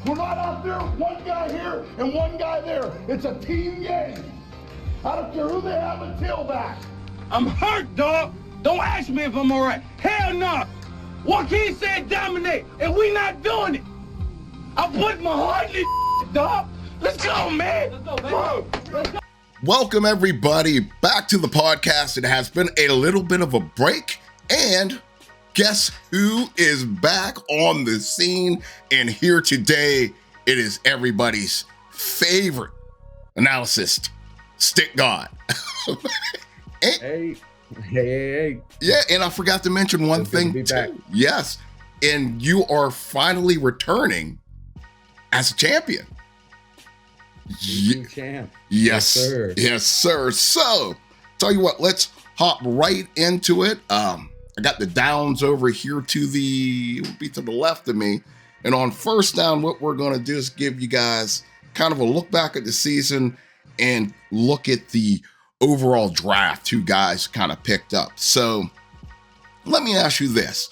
We're not out there, one guy here and one guy there. It's a team game. I don't care who they have a tailback. I'm hurt, dog. Don't ask me if I'm all right. Hell no. Joaquin said dominate, and we not doing it. I put my heart in this, dog. Let's go, man. Let's go. Welcome, everybody, back to the podcast. It has been a little bit of a break, and guess who is back on the scene? And here today, it is everybody's favorite analyst, Stick God. Hey. Yeah, and I forgot to mention one thing too. Back. Yes, and you are finally returning as a champion. Champ. Yes, sir. Yes, sir. So, tell you what, let's hop right into it. I got the downs over here to the left of me. And on first down, what we're going to do is give you guys kind of a look back at the season and look at the overall draft, who guys kind of picked up. So let me ask you this.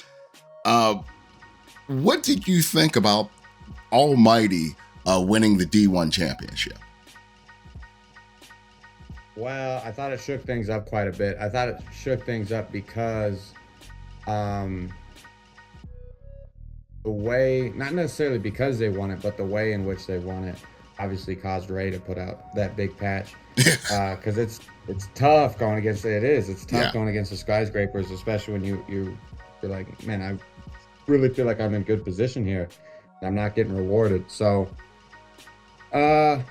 What did you think about Almighty winning the D1 championship? Well, I thought it shook things up quite a bit. I thought it shook things up because the way, not necessarily because they won it, but the way in which they won it obviously caused Ray to put out that big patch. Because it's tough going against it. It's tough going against the skyscrapers, especially when you're like, man, I really feel like I'm in good position here. I'm not getting rewarded. So I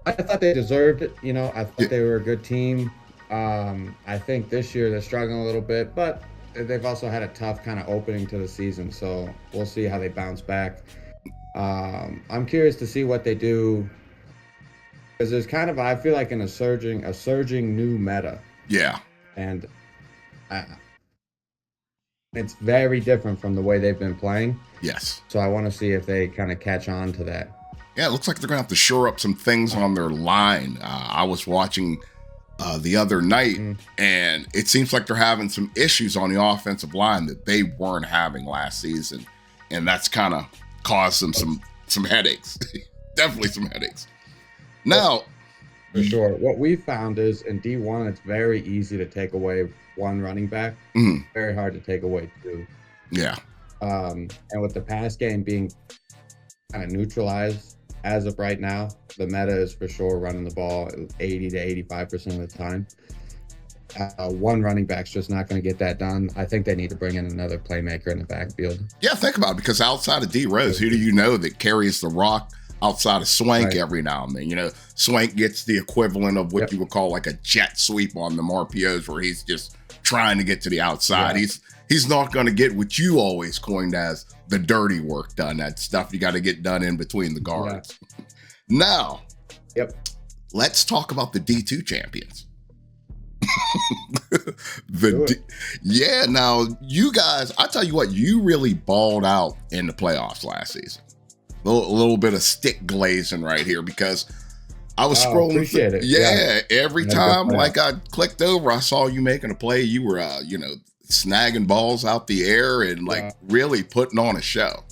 thought they deserved it. You know, I thought they were a good team. I think this year they're struggling a little bit, but they've also had a tough kind of opening to the season. So we'll see how they bounce back. I'm curious to see what they do, because there's kind of, I feel like, a surging new meta. Yeah. And it's very different from the way they've been playing. Yes. So I want to see if they kind of catch on to that. Yeah, it looks like they're going to have to shore up some things on their line. I was watching the other night, and it seems like they're having some issues on the offensive line that they weren't having last season. And that's kind of caused them some headaches. Definitely some headaches. Now, for sure. What we found is in D1, it's very easy to take away one running back. Very hard to take away two. Yeah. And with the pass game being kind of neutralized as of right now, the meta is for sure running the ball 80 to 85% of the time. One running back's just not going to get that done. I think they need to bring in another playmaker in the backfield. Yeah, think about it, because outside of D Rose, who do you know that carries the rock outside of Swank every now and then? You know, Swank gets the equivalent of what you would call like a jet sweep on the RPOs, where he's just trying to get to the outside. Yeah. He's not going to get what you always coined as the dirty work done. That stuff you got to get done in between the guards. Yeah. Now, let's talk about the D2 champions. Now you guys, I tell you what, you really balled out in the playoffs last season. A little bit of stick glazing right here, because I was scrolling. Appreciate it. Every time like I clicked over, I saw you making a play. You were snagging balls out the air and really putting on a show.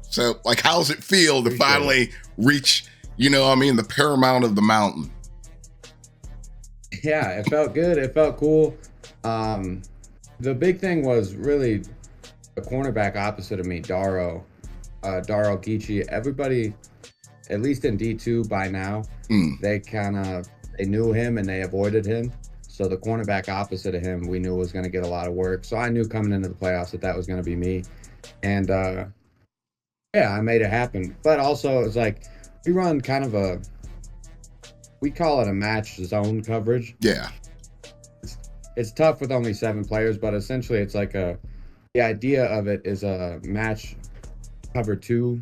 So like, how's it feel to finally reach, the paramount of the mountain? Yeah, it felt good. It felt cool. The big thing was really the cornerback opposite of me, Daro Geechee. Everybody, at least in D2 by now, they knew him and they avoided him. So the cornerback opposite of him, we knew was going to get a lot of work. So I knew coming into the playoffs that was going to be me. And I made it happen. But also, it's like, we run kind of we call it a match zone coverage. Yeah. It's tough with only 7 players, but essentially it's like the idea of it is a match cover 2,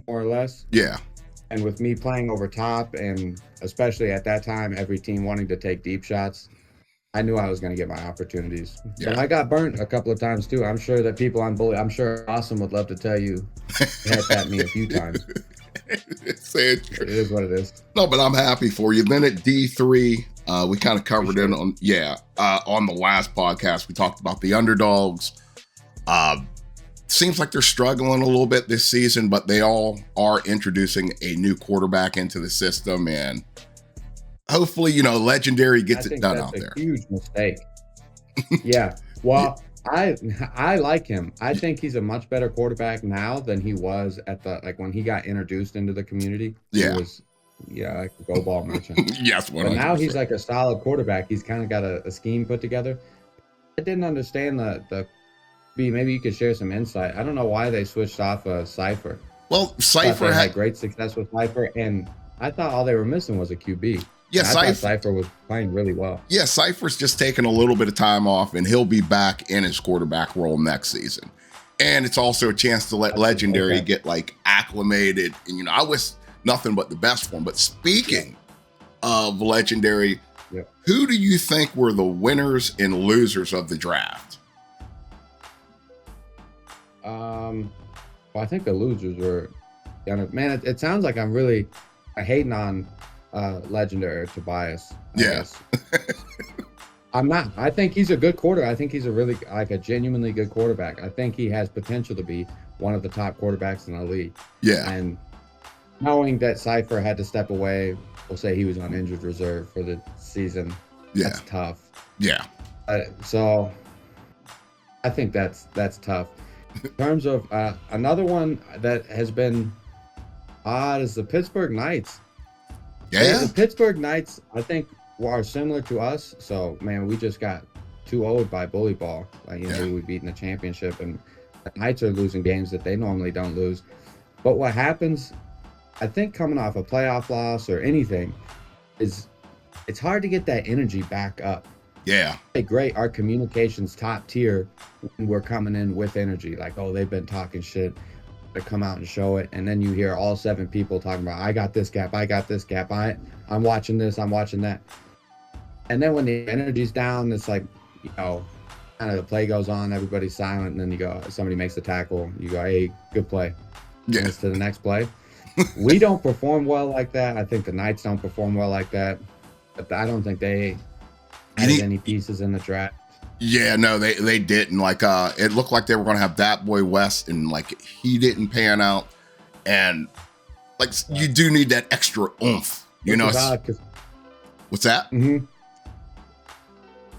more or less. Yeah. And with me playing over top, and especially at that time, every team wanting to take deep shots, I knew I was going to get my opportunities. Yeah. But I got burnt a couple of times too. I'm sure that people on Bully, I'm sure Awesome would love to tell you, hit at me a few times. It is what it is. No, but I'm happy for you. Then at D3, we kind of covered it on the last podcast. We talked about the underdogs. seems like they're struggling a little bit this season, but they all are introducing a new quarterback into the system, and hopefully, Legendary gets it done out there. Huge mistake. Yeah. Well, I like him. I think he's a much better quarterback now than he was when he got introduced into the community. Yeah. He was, like a go ball merchant. Yes, 100%. But now he's like a solid quarterback. He's kind of got a scheme put together. I didn't understand maybe you could share some insight. I don't know why they switched off Cypher. Well, Cypher had great success with Cypher, and I thought all they were missing was a QB. Yeah, I thought Cypher was playing really well. Yeah, Cypher's just taking a little bit of time off, and he'll be back in his quarterback role next season. And it's also a chance to let Legendary get acclimated. And I wish nothing but the best for him. But speaking of Legendary, who do you think were the winners and losers of the draft? Well, I think the losers were, man. It sounds like I'm really hating on Legendary or Tobias. I guess. I'm not. I think he's a good quarterback. I think he's a genuinely good quarterback. I think he has potential to be one of the top quarterbacks in the league. Yeah. And knowing that Cypher had to step away, we'll say he was on injured reserve for the season. Yeah. That's tough. Yeah. So I think that's tough. In terms of another one that has been odd is the Pittsburgh Knights. Yeah. The Pittsburgh Knights, I think, are similar to us. So, man, we just got 2-0'd by bully ball. We beat in the championship, and the Knights are losing games that they normally don't lose. But what happens, I think, coming off a playoff loss or anything, is it's hard to get that energy back up. Yeah. Great. Our communication's top tier when we're coming in with energy. They've been talking shit. To come out and show it, and then you hear all 7 people talking about, I got this gap, I'm watching this, I'm watching that. And then when the energy's down, it's kind of the play goes on, everybody's silent, and then you go, somebody makes the tackle, you go, hey, good play. Yeah. And it's to the next play. We don't perform well like that. I think the Knights don't perform well like that, but I don't think they had any pieces in the draft. Yeah, no, they didn't. It looked like they were going to have that boy West, and he didn't pan out. And you do need that extra oomph, What's that? Mm-hmm.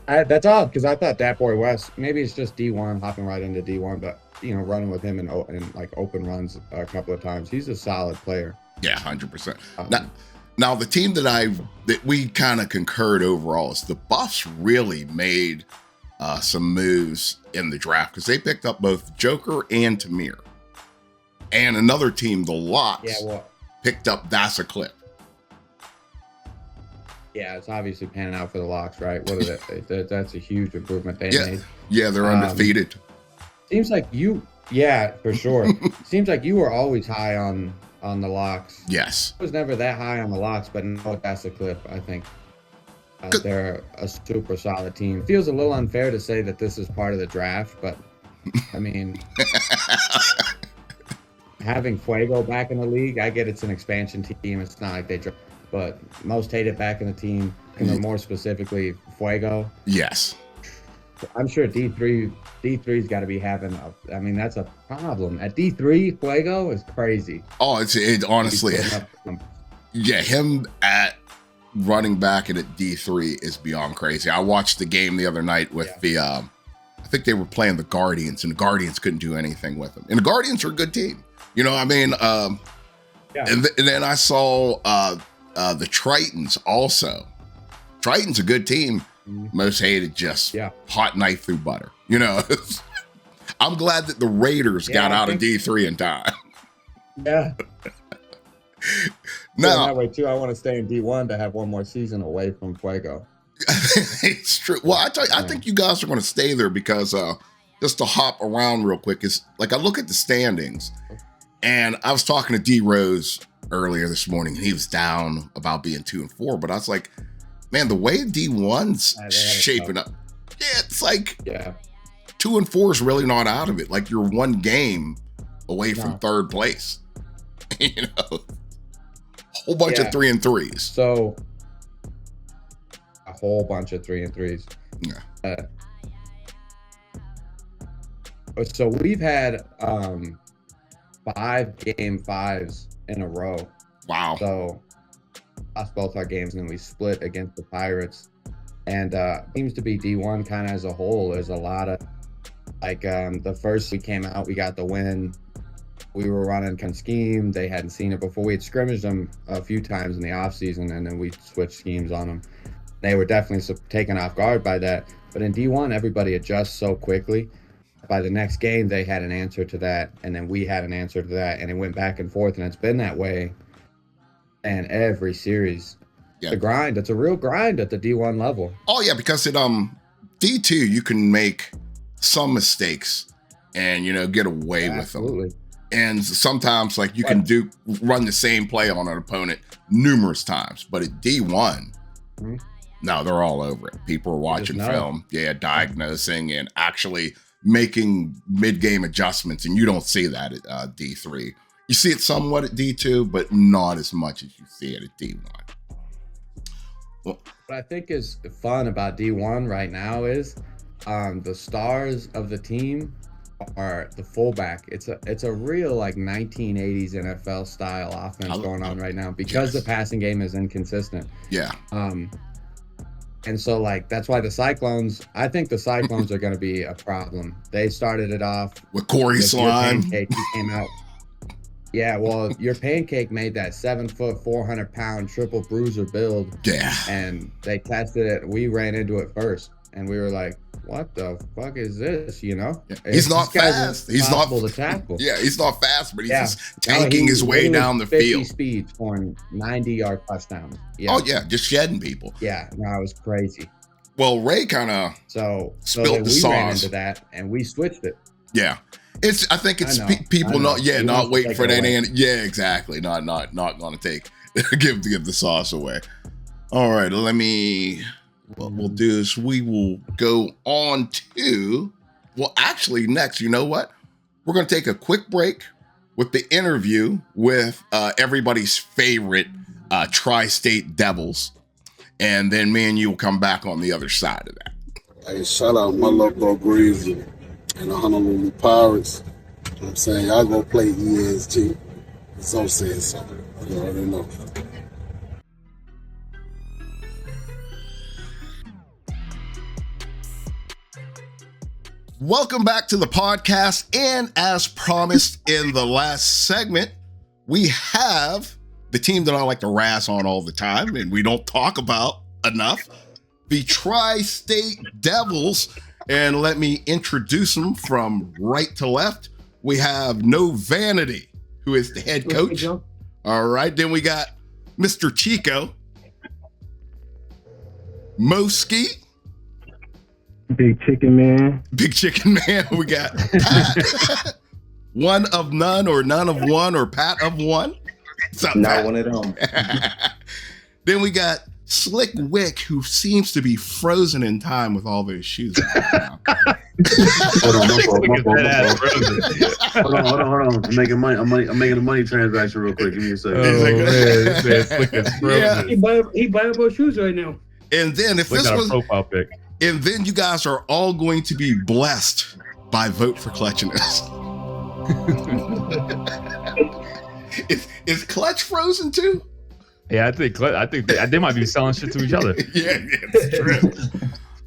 That's odd because I thought that boy West, maybe it's just D1 hopping right into D1, but running with him in open runs a couple of times. He's a solid player. Yeah, 100%. Now the team that we kind of concurred overall is the Buffs really made some moves in the draft because they picked up both Joker and Tamir. And another team, the Locks, picked up That's a Clip. Yeah, it's obviously panning out for the Locks, right? What is it? That's a huge improvement they made. Yeah, they're undefeated. Seems like for sure. Seems like you were always high on the Locks. Yes. I was never that high on the Locks, but no, That's a Clip, I think. They're a super solid team. Feels a little unfair to say that this is part of the draft, but I mean, having Fuego back in the league, I get it's an expansion team. It's not like they draft, but most hated back in the team, and more specifically Fuego. Yes. I'm sure D3's got to be having that's a problem. At D3, Fuego is crazy. Oh, it honestly. Yeah, him at running back and at D3 is beyond crazy. I watched the game the other night with I think they were playing the Guardians, and the Guardians couldn't do anything with them. And the Guardians are a good team. And then I saw the Tritons also. Triton's a good team. Most hated, just hot knife through butter. I'm glad that the Raiders got out of D3 in time. Yeah. No, that way too. I want to stay in D1 to have one more season away from Fuego. It's true. Well, I think you guys are going to stay there because just to hop around real quick is I look at the standings, and I was talking to D Rose earlier this morning, and he was down about being 2-4, but I was like, man, the way D1's shaping up, it's 2-4 is really not out of it. You're one game away from third place. Whole bunch of 3-3s. So a whole bunch of 3-3s. Yeah. So we've had 5 game 5s in a row. Wow. So lost both our games, and then we split against the Pirates. And seems to be D1 kind of as a whole. There's a lot of like the first we came out, we got the win. We were running kind of scheme. They hadn't seen it before. We had scrimmaged them a few times in the off season, and then we switched schemes on them. They were definitely taken off guard by that. But in D1, everybody adjusts so quickly. By the next game, they had an answer to that, and then we had an answer to that, and it went back and forth, and it's been that way. And every series, the grind. It's a real grind at the D1 level. Oh yeah, because at D2 you can make some mistakes and get away with them. And sometimes like you can run the same play on an opponent numerous times, but at D1, no, they're all over it. People are watching film, diagnosing and actually making mid-game adjustments, and you don't see that at D3. You see it somewhat at D2, but not as much as you see it at D1. Well, what I think is fun about D1 right now is the stars of the team are the fullback. It's a real like 1980s NFL style offense going on right now because the passing game is inconsistent. Yeah. And so like that's why I think the Cyclones are going to be a problem. They started it off with Corey Slime. He came out. Yeah, well, your Pancake made that 7-foot, 400-pound triple bruiser build. Yeah. And they tested it. We ran into it first, and we were like, "What the fuck is this?" Yeah. He's not fast. He's not to tackle. Yeah, he's not fast, but he's just tanking his way down the 50 field. 50 speed for 90-yard touchdowns. Yeah. Oh yeah, just shedding people. Yeah, no, it was crazy. Well, Ray kind of spilled the sauce. We ran into that, and we switched it. Yeah. I think it's people not waiting for that. Yeah, exactly. Not going to give the sauce away. All right, what we'll do is we will go on to, actually next, you know what? We're going to take a quick break with the interview with everybody's favorite Tri-State Devils. And then me and you will come back on the other side of that. Hey, shout out my love bro Greasy and the Honolulu Pirates. You know what I'm saying? Y'all go play ESG. So said so. You already know. Welcome back to the podcast. And as promised in the last segment, we have the team that I like to razz on all the time and we don't talk about enough, the Tri-State Devils. And let me introduce them from right to left. We have No Vanity, who is the head coach. All right. Then we got Mr. Chico, Moski, Big Chicken Man. Big Chicken Man. We got Pat, one of none or none of one or Pat of one. Not one of them. Then we got Slick Wick, who seems to be frozen in time with all those shoes. Hold on. I'm making money. I'm making a money transaction real quick. Give me a second. He buying both shoes right now. And then if this was profile pic. And then you guys are all going to be blessed by Vote for Clutchiness. Is Clutch frozen too? Yeah, I think they might be selling shit to each other. Yeah, it's true.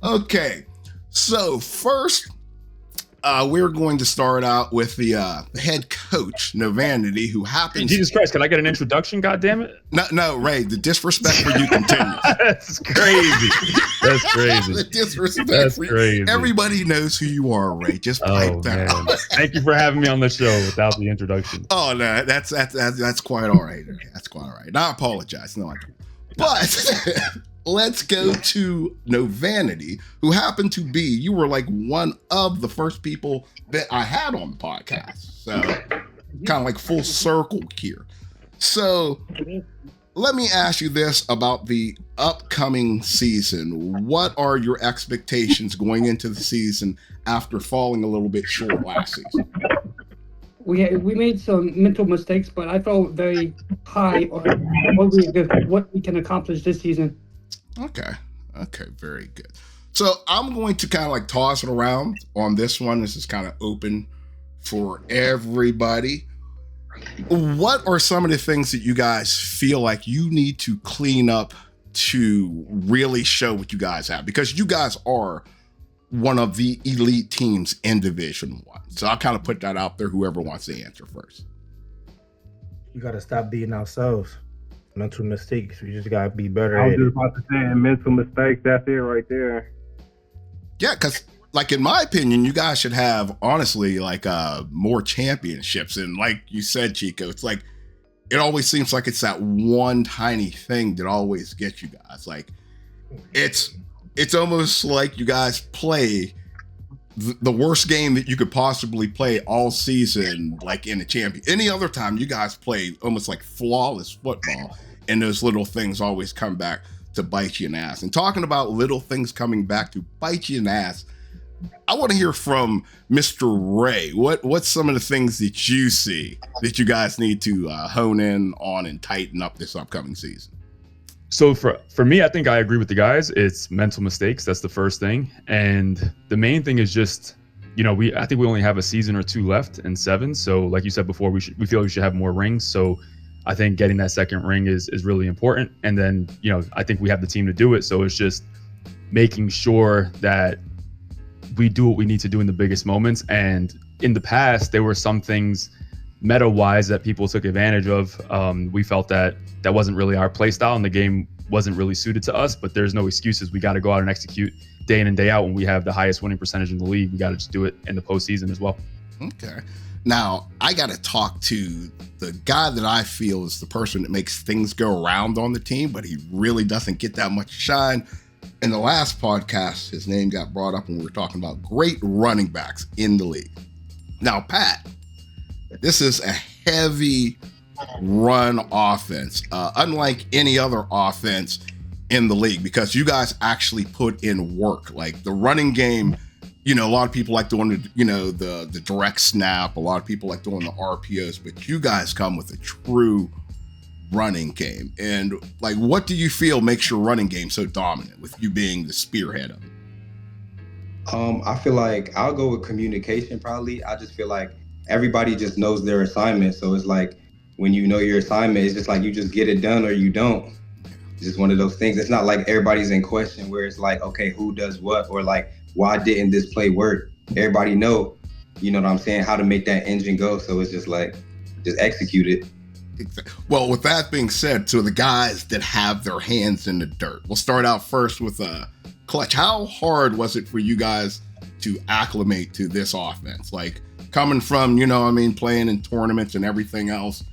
Okay, so first, we're going to start out with the head coach, No Vanity, who happens. Jesus Christ, can I get an introduction? God damn it! No, Ray. The disrespect for you continues. That's crazy. That's crazy. The disrespect. That's for crazy. You. Everybody knows who you are, Ray. Just pipe down. Thank you for having me on the show without the introduction. Oh no, that's quite all right. That's quite all right. And I apologize. No, I don't. But let's go to No Vanity, who happened to be, you were like one of the first people that I had on the podcast. So kind of like full circle here. So let me ask you this about the upcoming season. What are your expectations going into the season after falling a little bit short last season? We made some mental mistakes, but I felt very high on what we can accomplish this season. Okay, very good. So I'm going to kind of like toss it around on this one. This is kind of open for everybody. What are some of the things that you guys feel like you need to clean up to really show what you guys have? Because you guys are one of the elite teams in Division 1. So I'll kind of put that out there, whoever wants to answer first. We got to stop beating ourselves. Mental mistakes. We just got to be better I was at just it. about to say, mental mistakes, that's it right there. Yeah, because like in my opinion, you guys should have honestly like more championships. And like you said, Chico, it's like it always seems like it's that one tiny thing that always gets you guys. Like it's almost like you guys play the worst game that you could possibly play all season, like in a champion. Any other time, you guys play almost like flawless football, and those little things always come back to bite you in the ass. And talking about little things coming back to bite you in the ass, I want to hear from Mr. Ray. What's some of the things that you see that you guys need to hone in on and tighten up this upcoming season? So for me, I think I agree with the guys. It's mental mistakes. That's the first thing. And the main thing is just, I think we only have a season or two left in 7. So like you said before, we feel we should have more rings. So I think getting that second ring is really important. And then, I think we have the team to do it. So it's just making sure that we do what we need to do in the biggest moments. And in the past, there were some things meta-wise that people took advantage of. We felt that wasn't really our play style and the game wasn't really suited to us, but there's no excuses. We got to go out and execute day in and day out when we have the highest winning percentage in the league. We got to just do it in the postseason as well. Okay. Now, I got to talk to the guy that I feel is the person that makes things go around on the team, but he really doesn't get that much shine. In the last podcast, his name got brought up when we were talking about great running backs in the league. Now, Pat, this is a heavy run offense, unlike any other offense in the league, because you guys actually put in work. Like the running game, a lot of people like doing the direct snap. A lot of people like doing the RPOs, but you guys come with a true running game. And like, what do you feel makes your running game so dominant, with you being the spearhead of it? I feel like I'll go with communication probably. I just feel like everybody just knows their assignment. So it's like when you know your assignment, it's just like you just get it done or you don't. It's just one of those things. It's not like everybody's in question where it's like, okay, who does what, or like, why didn't this play work? Everybody know, what I'm saying, how to make that engine go. So it's just like, just execute it. Well, with that being said, to the guys that have their hands in the dirt, we'll start out first with Clutch. How hard was it for you guys to acclimate to this offense? Like coming from, playing in tournaments and everything else,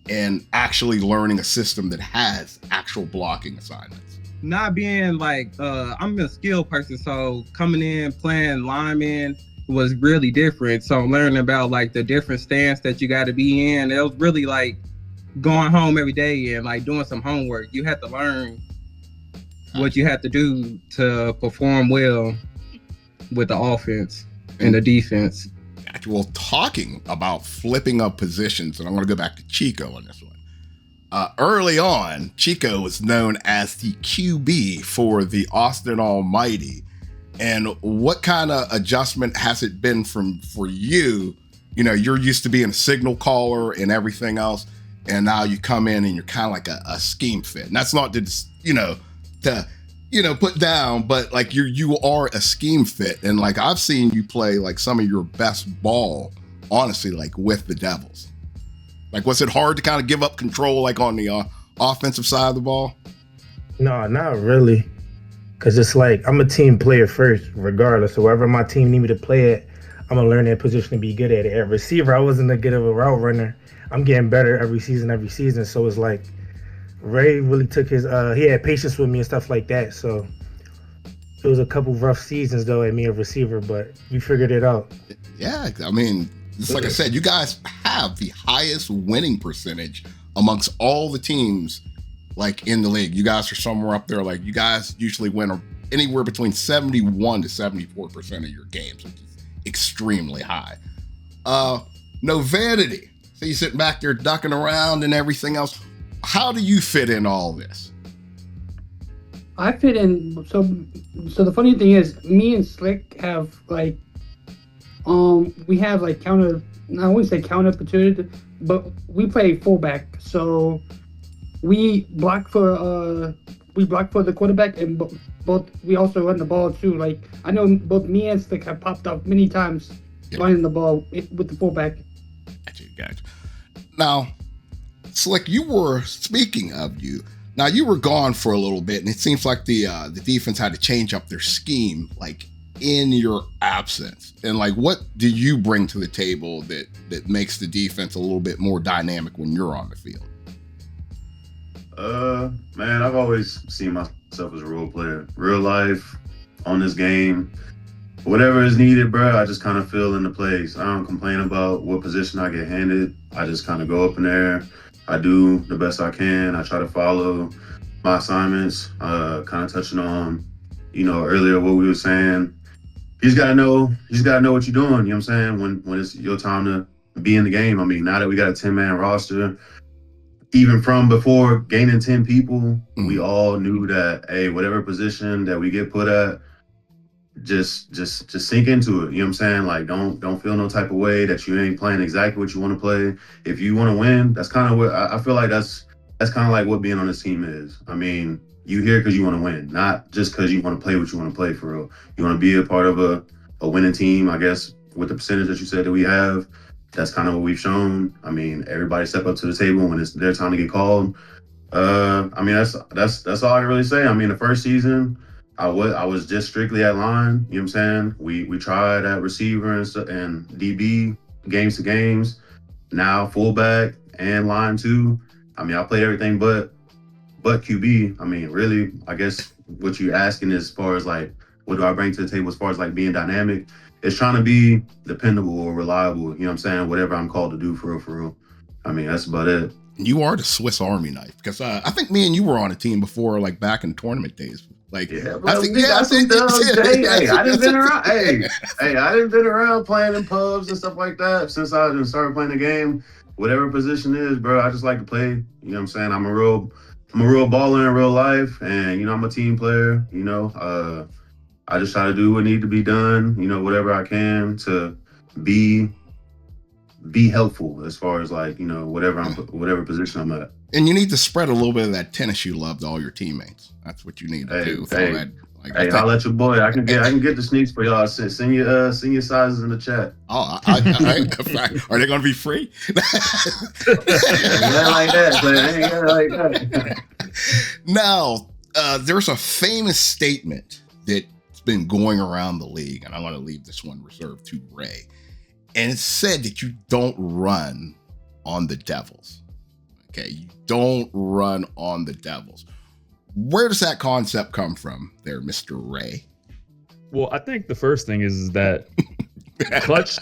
and actually learning a system that has actual blocking assignments. Not being like, I'm a skilled person, so coming in, playing lineman was really different. So learning about like the different stance that you got to be in, it was really like going home every day and like doing some homework. You had to learn what you had to do to perform well with the offense and the defense. Well, talking about flipping up positions, and I'm going to go back to Chico on this one. Early on, Chico was known as the QB for the Austin Almighty. And what kind of adjustment has it been for you? You're used to being a signal caller and everything else, and now you come in and you're kind of like a scheme fit. And that's not to put down, but like you are a scheme fit. And like I've seen you play like some of your best ball, honestly, like with the Devils. Like, was it hard to kind of give up control like on the offensive side of the ball? No, not really. Because it's like I'm a team player first, regardless. So wherever my team need me to play it, I'm going to learn that position to be good at it. At receiver, I wasn't a good of a route runner. I'm getting better every season. So it's like Ray really took his, he had patience with me and stuff like that. So it was a couple rough seasons, though, at me, a receiver, but we figured it out. Yeah, I mean, just like I said, you guys have the highest winning percentage amongst all the teams like in the league. You guys are somewhere up there. Like you guys usually win anywhere between 71 to 74% of your games, which is extremely high. No vanity. So you sitting back there ducking around and everything else. How do you fit in all this? I fit in. So the funny thing is, me and Slick have like, we have like counter. I wouldn't say counter opportunity, but we play fullback. So we block for the quarterback, and both we also run the ball too. Like I know both me and Slick have popped up many times running the ball with the fullback. Gotcha. Now, Slick, you were speaking of you. Now you were gone for a little bit, and it seems like the defense had to change up their scheme, like in your absence. And like, what do you bring to the table that makes the defense a little bit more dynamic when you're on the field? Man, I've always seen myself as a role player, real life, on this game. Whatever is needed, bro, I just kind of fill in the place. I don't complain about what position I get handed. I just kind of go up in there. I do the best I can. I try to follow my assignments. Kind of touching on, earlier what we were saying. You just gotta know what you're doing. You know what I'm saying? When it's your time to be in the game. I mean, now that we got a 10-man roster, even from before gaining 10 people, we all knew that, hey, whatever position that we get put at, just sink into it. You know what I'm saying? Like, don't feel no type of way that you ain't playing exactly what you want to play. If you want to win, that's kind of what I feel like. That's kind of like what being on this team is. I mean, you here because you want to win, not just because you want to play what you want to play for real. You want to be a part of a winning team, I guess, with the percentage that you said that we have. That's kind of what we've shown. I mean, everybody step up to the table when it's their time to get called. I mean, that's all I can really say. I mean, the first season, I was just strictly at line. You know what I'm saying? We tried at receiver and DB games to games. Now fullback and line too. I mean, I played everything but QB. I mean, really, I guess what you're asking as far as like, what do I bring to the table as far as like being dynamic? It's trying to be dependable or reliable. You know what I'm saying? Whatever I'm called to do for real. I mean, that's about it. You are the Swiss Army knife, because I think me and you were on a team before, like back in tournament days. Like, yeah, I didn't been around. I didn't been around playing in pubs and stuff like that since I didn't start playing the game. Whatever position is, bro, I just like to play. You know what I'm saying? I'm a real baller in real life, and I'm a team player. I just try to do what need to be done. Whatever I can to be helpful as far as like whatever position I'm at. And you need to spread a little bit of that tennis you love to all your teammates. That's what you need to do. I'll let your boy. I can get the sneaks for y'all. Send your sizes in the chat. Oh, are they going to be free? Not like that, but ain't like that. Now, there's a famous statement that's been going around the league, and I want to leave this one reserved to Ray. And it said that you don't run on the Devils. Okay, you don't run on the Devils. Where does that concept come from there, Mr. Ray? Well, I think the first thing is that Clutch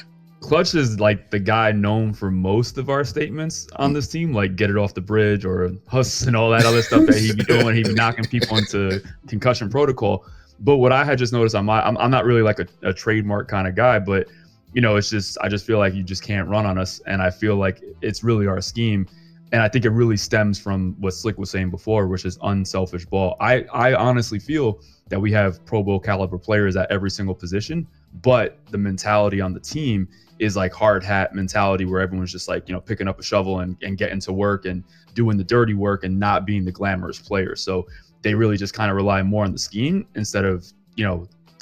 is like the guy known for most of our statements on this team, like get it off the bridge or huss and all that other stuff that he'd be doing. He'd be knocking people into concussion protocol. But what I had just noticed, I'm not really like a trademark kind of guy, but it's just, I just feel like you just can't run on us. And I feel like it's really our scheme. And I think it really stems from what Slick was saying before, which is unselfish ball. I honestly feel that we have Pro Bowl caliber players at every single position, but the mentality on the team is like hard hat mentality where everyone's just like, picking up a shovel and getting to work and doing the dirty work and not being the glamorous player. So they really just kind of rely more on the scheme instead of,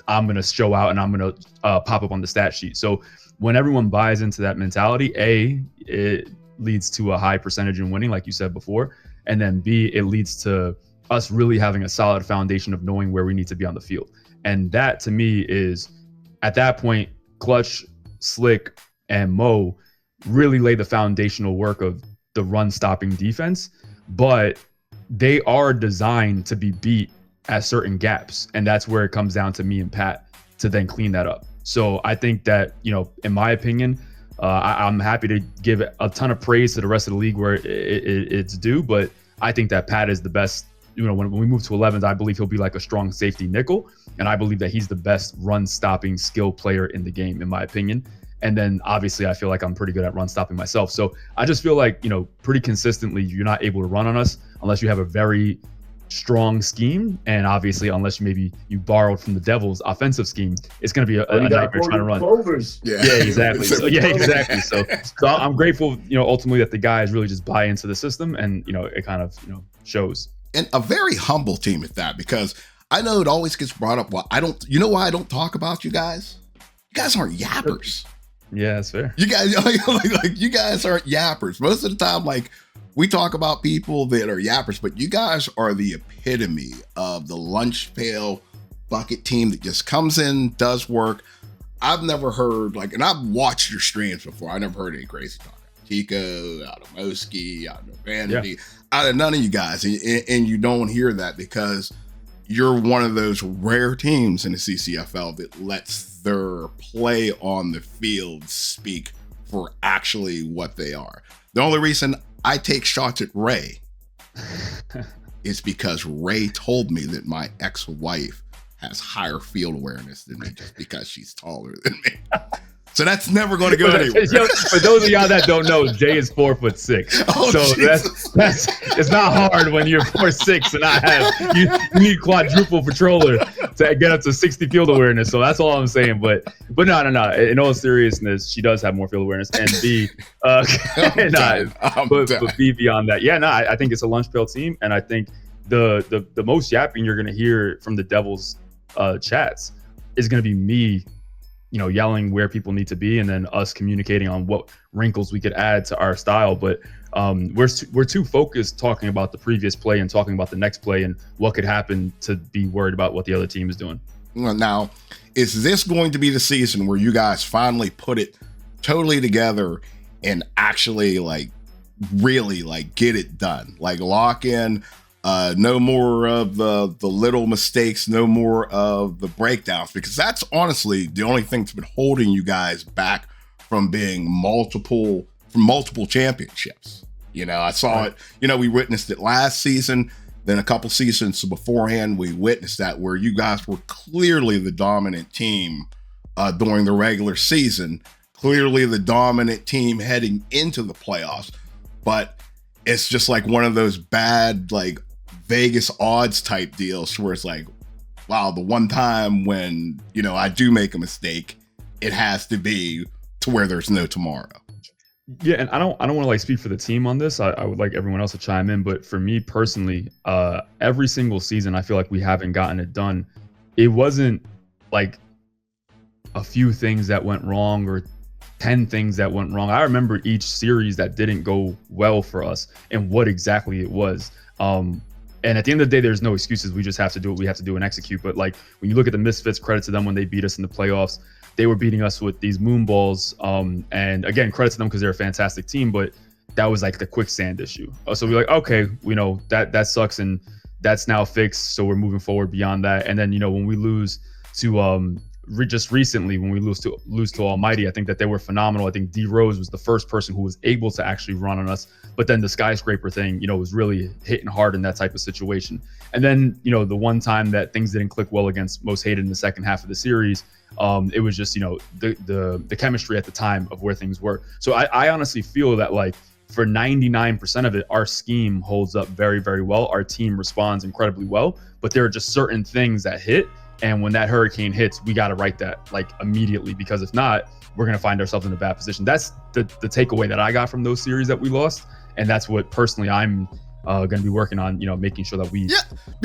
I'm going to show out and I'm going to pop up on the stat sheet. So when everyone buys into that mentality, it leads to a high percentage in winning, like you said before. And then B, it leads to us really having a solid foundation of knowing where we need to be on the field. And that to me is, at that point, Clutch, Slick, and Mo really lay the foundational work of the run stopping defense, but they are designed to be beat at certain gaps. And that's where it comes down to me and Pat to then clean that up. So I think that, in my opinion, I'm happy to give a ton of praise to the rest of the league where it's due, but I think that Pat is the best. When we move to 11th, I believe he'll be like a strong safety nickel, and I believe that he's the best run-stopping skill player in the game, in my opinion. And then obviously I feel like I'm pretty good at run-stopping myself. So I just feel like, pretty consistently, you're not able to run on us unless you have a very strong scheme, and obviously unless maybe you borrowed from the Devils offensive scheme, it's going to be a nightmare trying to run. Yeah, exactly. So I'm grateful, ultimately that the guys really just buy into the system, and it kind of shows. And a very humble team at that, because I know it always gets brought up. Well, why I don't talk about you guys? You guys aren't yappers. Yeah, that's fair. You guys like you guys aren't yappers. Most of the time, like, we talk about people that are yappers, but you guys are the epitome of the lunch pail bucket team that just comes in, does work. I've never heard, and I've watched your streams before. I never heard any crazy talk. Chico, out of Moski, out of Vanity, out of none of you guys. And you don't hear that because you're one of those rare teams in the CCFL that lets their play on the field speak for actually what they are. The only reason I take shots at Ray is because Ray told me that my ex-wife has higher field awareness than me just because she's taller than me. So that's never going to go anywhere. For those of y'all that don't know, Jay is 4'6". Oh, so that's it's not hard when you're 4'6" and I have you need quadruple patroller to get up to 60 field awareness. So that's all I'm saying. But no. In all seriousness, she does have more field awareness. And B, but B beyond that, I think it's a lunch pail team, and I think the most yapping you're going to hear from the Devils chats is going to be me, yelling where people need to be, and then us communicating on what wrinkles we could add to our style. But we're too focused talking about the previous play and talking about the next play and what could happen to be worried about what the other team is doing. Now, is this going to be the season where you guys finally put it totally together and actually really get it done? Lock in, no more of the little mistakes, no more of the breakdowns, because that's honestly the only thing that's been holding you guys back from being multiple championships. I saw it, we witnessed it last season, then a couple seasons beforehand, we witnessed that where you guys were clearly the dominant team during the regular season, clearly the dominant team heading into the playoffs, but it's just one of those bad, Vegas odds type deals where it's wow, the one time when, I do make a mistake, it has to be to where there's no tomorrow. Yeah, and I don't want to speak for the team on this. I would like everyone else to chime in, but for me personally, every single season, I feel like we haven't gotten it done. It wasn't a few things that went wrong or 10 things that went wrong. I remember each series that didn't go well for us and what exactly it was. And at the end of the day, there's no excuses. We just have to do what we have to do and execute. But when you look at the Misfits, credit to them when they beat us in the playoffs. They were beating us with these moon balls. And again, credit to them because they're a fantastic team. But that was the quicksand issue. So we're okay, we know that sucks and that's now fixed. So we're moving forward beyond that. And then when we lose to just recently, when we lose to Almighty, I think that they were phenomenal. I think D Rose was the first person who was able to actually run on us. But then the skyscraper thing, was really hitting hard in that type of situation. And then, the one time that things didn't click well against Most Hated in the second half of the series, it was just, the chemistry at the time of where things were. So I honestly feel that for 99% of it, our scheme holds up very, very well. Our team responds incredibly well, but there are just certain things that hit. And when that hurricane hits, we got to write that immediately, because if not, we're going to find ourselves in a bad position. That's the takeaway that I got from those series that we lost. And that's what personally I'm going to be working on, making sure that we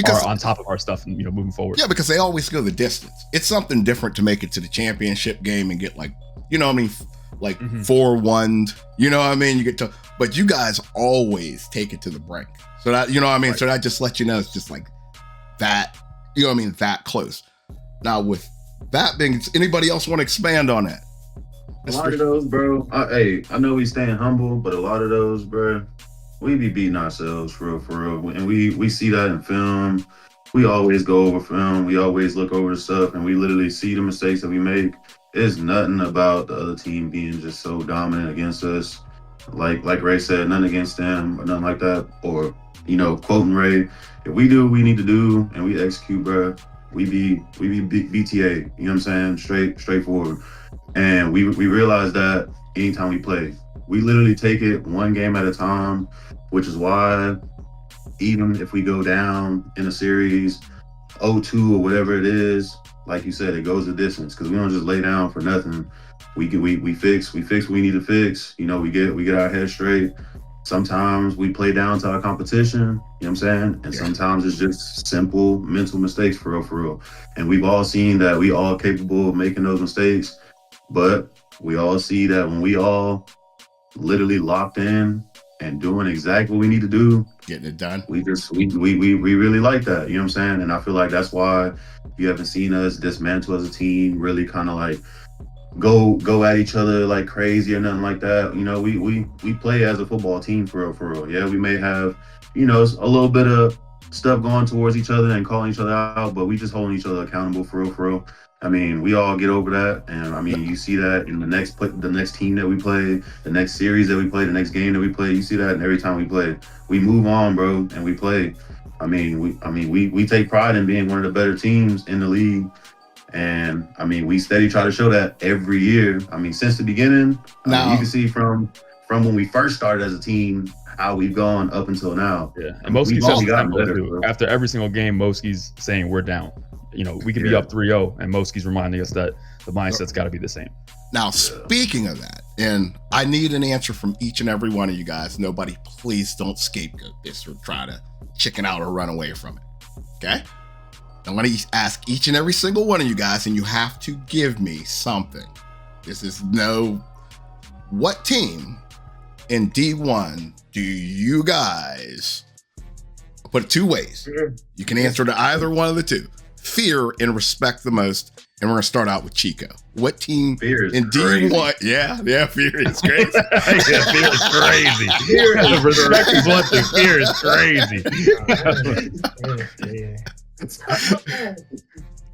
are on top of our stuff and, moving forward. Yeah, because they always go the distance. It's something different to make it to the championship game and get 4-1, you get to, but you guys always take it to the brink. So that, right. So that just lets you know it's just that, that close. Now with that being, anybody else want to expand on that? A lot of those, bro. I know we staying humble, but a lot of those, bro, we be beating ourselves for real. And we see that in film. We always go over film. We always look over stuff, and we literally see the mistakes that we make. It's nothing about the other team being just so dominant against us. Like Ray said, nothing against them or nothing like that. Or, quoting Ray, if we do what we need to do and we execute, bro, we be BTA. You know what I'm saying? Straightforward. And we realize that anytime we play, we literally take it one game at a time, which is why even if we go down in a series 0-2 or whatever it is, like you said, it goes the distance because we don't just lay down for nothing. We fix what we need to fix. You know, we get our head straight. Sometimes we play down to our competition, you know what I'm saying? And sometimes it's just simple mental mistakes for real. And we've all seen that we all capable of making those mistakes, but we all see that when we all literally locked in and doing exactly what we need to do, getting it done, we really like that, you know what I'm saying? And I feel like that's why you haven't seen us dismantle as a team, really kind of like go at each other like crazy or nothing like that. You know, we play as a football team for real. Yeah, we may have, you know, a little bit of stuff going towards each other and calling each other out, but we just holding each other accountable for real. I mean, we all get over that, and I mean, you see that in the next team that we play, the next series that we play, the next game that we play. You see that, and every time we play, we move on, bro, and we play. I mean, we take pride in being one of the better teams in the league. And I mean, we steady try to show that every year. I mean, since the beginning, I mean, you can see from when we first started as a team how we've gone up until now. Yeah, and Moski said after every single game, Moski's saying we're down. You know, we could be up 3-0, and Moski's reminding us that the mindset's got to be the same. Now, speaking of that, and I need an answer from each and every one of you guys. Nobody, please don't scapegoat this or try to chicken out or run away from it. Okay? I'm going to ask each and every single one of you guys, and you have to give me something. This is what team in D1 do you guys, I'll put it two ways. You can answer to either one of the two. Fear and respect the most, and we're going to start out with Chico. What team in D1? Yeah, fear is crazy. Fear is crazy. Respect is one thing. Fear is crazy.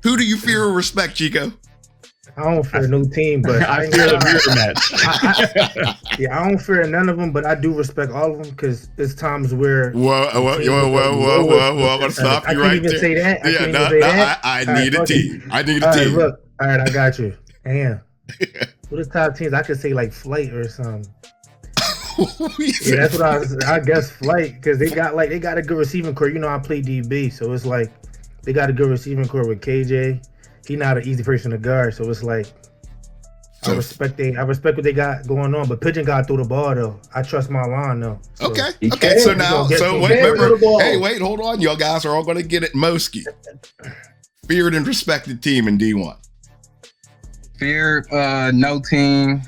Who do you fear or respect, Chico? I don't fear no team, but I fear the mirror match. I don't fear none of them, but I do respect all of them because it's times where. Whoa! I'm gonna stop you right there. Say that. I need a team. I need a team. Look, all right, I got you. Damn. What is top teams? I could say like Flight or something. Yeah, that's what I guess Flight because they got a good receiving core. You know, I play DB, so it's like they got a good receiving core with KJ. He's not an easy person to guard, so it's like I respect what they got going on. But Pigeon got through the ball though. I trust my line though. So. Okay. Wait, hold on. Y'all guys are all gonna get it. Moski, feared and respected team in D1. Feared, no team.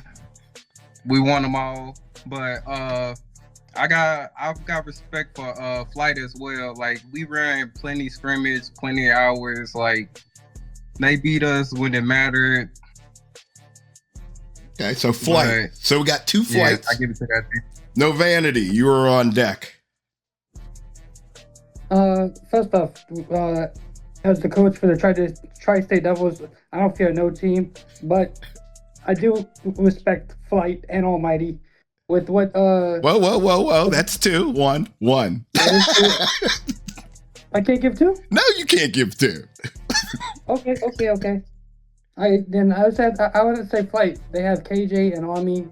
We won them all, but I've got respect for Flight as well. Like we ran plenty scrimmage, plenty of hours. Like they beat us when it mattered. Okay, so Flight. So we got two Flights. I give it to that team. No Vanity, you are on deck. First off, as the coach for the Tri-State Devils, I don't fear no team, but I do respect Flight and Almighty with what. Whoa! That's two. One. I can't give two? No, you can't give two. Okay. I wouldn't say Flight. They have KJ and Army.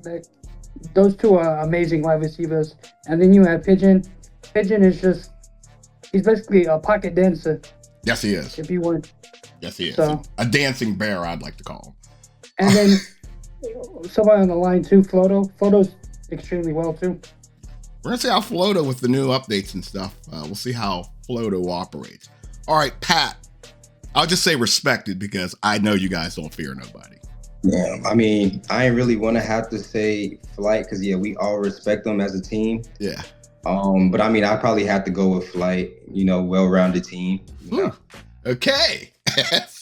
Those two are amazing wide receivers. And then you have Pigeon. Pigeon is he's basically a pocket dancer. Yes, he is. If you want. Yes, he is. So, a dancing bear, I'd like to call him. And then somebody on the line too, Floto. Floto's extremely well too. We're gonna see how Floto with the new updates and stuff. We'll see how Floto operates. All right, Pat. I'll just say respected because I know you guys don't fear nobody. Yeah, I mean, I ain't really want to have to say Flight because we all respect them as a team. Yeah. But I mean, I probably have to go with Flight. You know, well-rounded team. You know? Okay.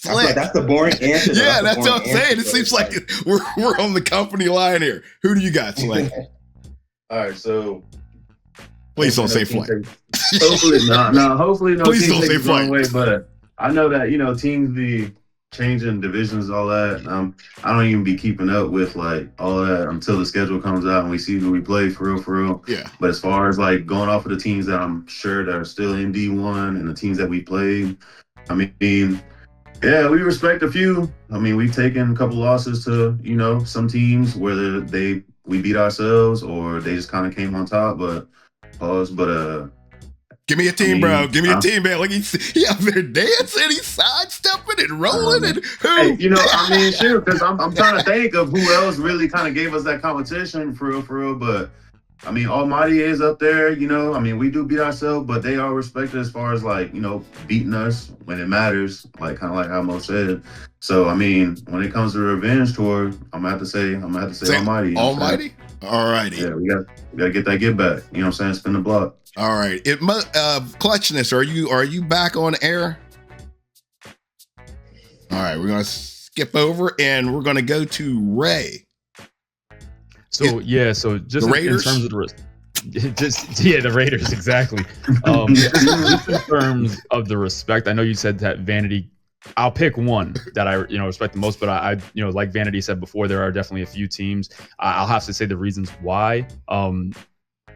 Like that's the boring answer. Yeah, that's what I'm saying. It seems like we're on the company line here. Who do you got, Slay? All right, so please don't say Flight. Hopefully not. No, hopefully no. Please don't say Flight. Way, but I know that teams be changing divisions, all that. I don't even be keeping up with like all that until the schedule comes out and we see who we play for real. Yeah. But as far as like going off of the teams that I'm sure that are still in D1 and the teams that we played, I mean, yeah, we respect a few. I mean, we've taken a couple losses to some teams whether we beat ourselves or they just kind of came on top. But Give me a team, bro. Give me a team, man. Like he out there dancing, he's sidestepping and rolling and hey, I mean, sure, because I'm trying to think of who else really kind of gave us that competition for real. But I mean, Almighty is up there. I mean, we do beat ourselves, but they are respected as far as like beating us when it matters, like kind of like how Mo said. So I mean, when it comes to revenge tour, I'm gonna have to say Almighty. Almighty. All righty. Yeah, we gotta get that get back. You know what I'm saying? Spin the block. All right. Clutchness, are you back on air? All right, we're gonna skip over and we're gonna go to Ray. So just the Raiders? In terms of the Raiders, exactly. Just in terms of the respect, I know you said that Vanity. I'll pick one that I respect the most, but I like Vanity said before, there are definitely a few teams. I'll have to say the reasons why.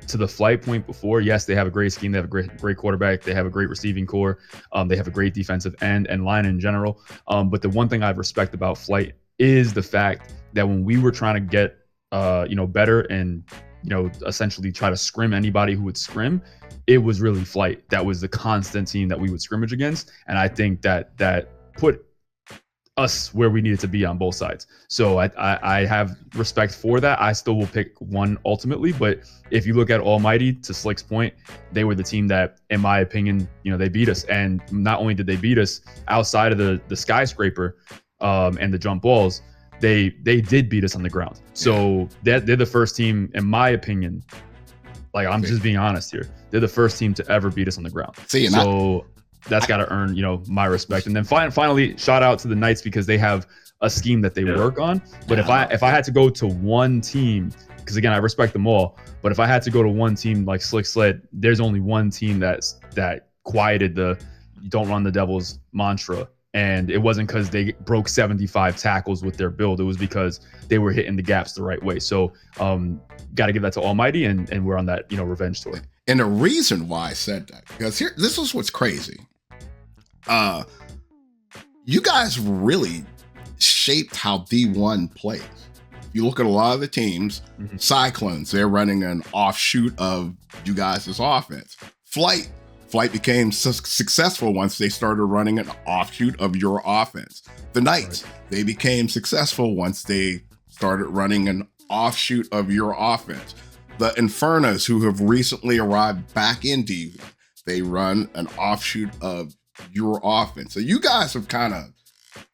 To the flight point before, yes, they have a great scheme. They have a great quarterback. They have a great receiving core. They have a great defensive end and line in general. But the one thing I respect about Flight is the fact that when we were trying to get better and essentially try to scrim anybody who would scrim, it was really Flight. That was the constant team that we would scrimmage against. And I think that put us where we needed to be on both sides. So I have respect for that. I still will pick one ultimately, but if you look at Almighty, to Slick's point, they were the team that, in my opinion, they beat us. And not only did they beat us outside of the skyscraper and the jump balls, they did beat us on the ground. So they're the first team, in my opinion, like I'm just being honest here, they're the first team to ever beat us on the ground. That's got to earn, my respect. And then finally, shout out to the Knights because they have a scheme that they work on. But if I had to go to one team, because again, I respect them all, but if I had to go to one team like Slick said, there's only one team that quieted the "Don't run the Devils" mantra. And it wasn't because they broke 75 tackles with their build. It was because they were hitting the gaps the right way. So got to give that to Almighty, and we're on that revenge tour. And the reason why I said that, because this is what's crazy. You guys really shaped how D1 plays. You look at a lot of the teams, Cyclones, they're running an offshoot of you guys' offense. Flight became successful once they started running an offshoot of your offense. The Knights, they became successful once they started running an offshoot of your offense. The Infernos, who have recently arrived back in D1, they run an offshoot of your offense. So you guys have kind of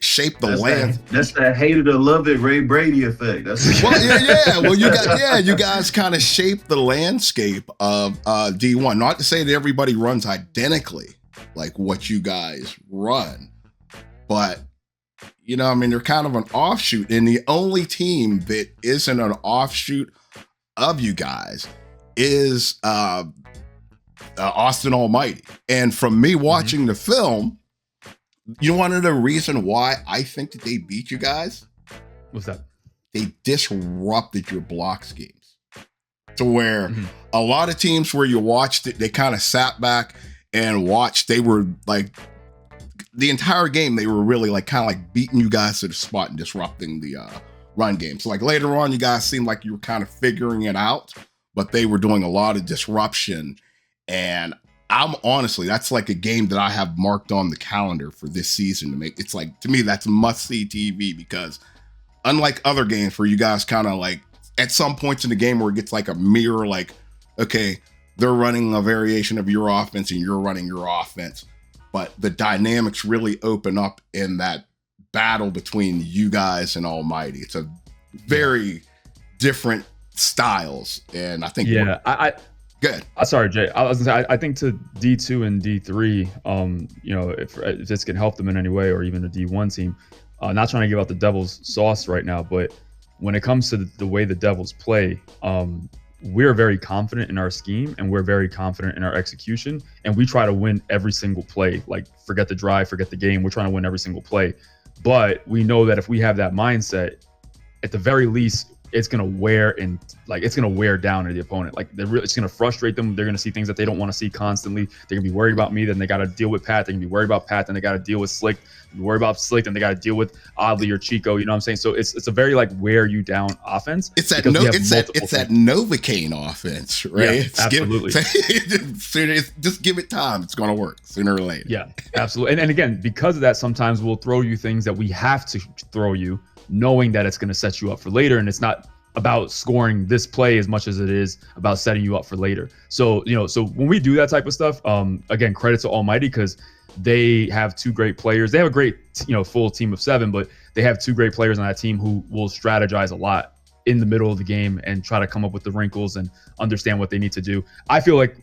shaped the land. That's that hate it or love it Ray Brady effect. Well, you guys kind of shaped the landscape of D1. Not to say that everybody runs identically like what you guys run, but they're kind of an offshoot. And the only team that isn't an offshoot of you guys is Austin Almighty. And from me watching the film, you want to know the reason why I think that they beat you guys? What's that? They disrupted your block schemes to where a lot of teams where you watched it, they kind of sat back and watched. They were like the entire game, they were really like kind of like beating you guys to the spot and disrupting the run game. So like later on, you guys seemed like you were kind of figuring it out, but they were doing a lot of disruption. And I'm honestly, that's like a game that I have marked on the calendar for this season to make. It's like, to me, that's must-see TV because unlike other games where you guys kind of like, at some points in the game where it gets like a mirror, like, okay, they're running a variation of your offense and you're running your offense. But the dynamics really open up in that battle between you guys and Almighty. It's a very different styles. And I think good. Sorry, Jay. I was gonna say, I think to D2 and D3, if this can help them in any way, or even a D1 team, not trying to give out the Devils sauce right now, but when it comes to the way the Devils play, we're very confident in our scheme and we're very confident in our execution, and we try to win every single play. Like, forget the drive, forget the game. We're trying to win every single play. But we know that if we have that mindset, at the very least, it's gonna wear down the opponent. Like it's gonna frustrate them. They're gonna see things that they don't want to see constantly. They're gonna be worried about me, then they gotta deal with Pat. They're gonna be worried about Pat, then they gotta deal with Slick. Worry about Slick, then they gotta deal with Oddly or Chico. You know what I'm saying? So it's a very like wear you down offense. It's that Novocaine offense, right? Yeah, absolutely. Just give it time. It's gonna work sooner or later. Yeah, absolutely. And again, because of that, sometimes we'll throw you things that we have to throw you, knowing that it's going to set you up for later, and it's not about scoring this play as much as it is about setting you up for later. So so when we do that type of stuff, again, credit to Almighty, because they have two great players. They have a great full team of 7, but they have two great players on that team who will strategize a lot in the middle of the game and try to come up with the wrinkles and understand what they need to do. I feel like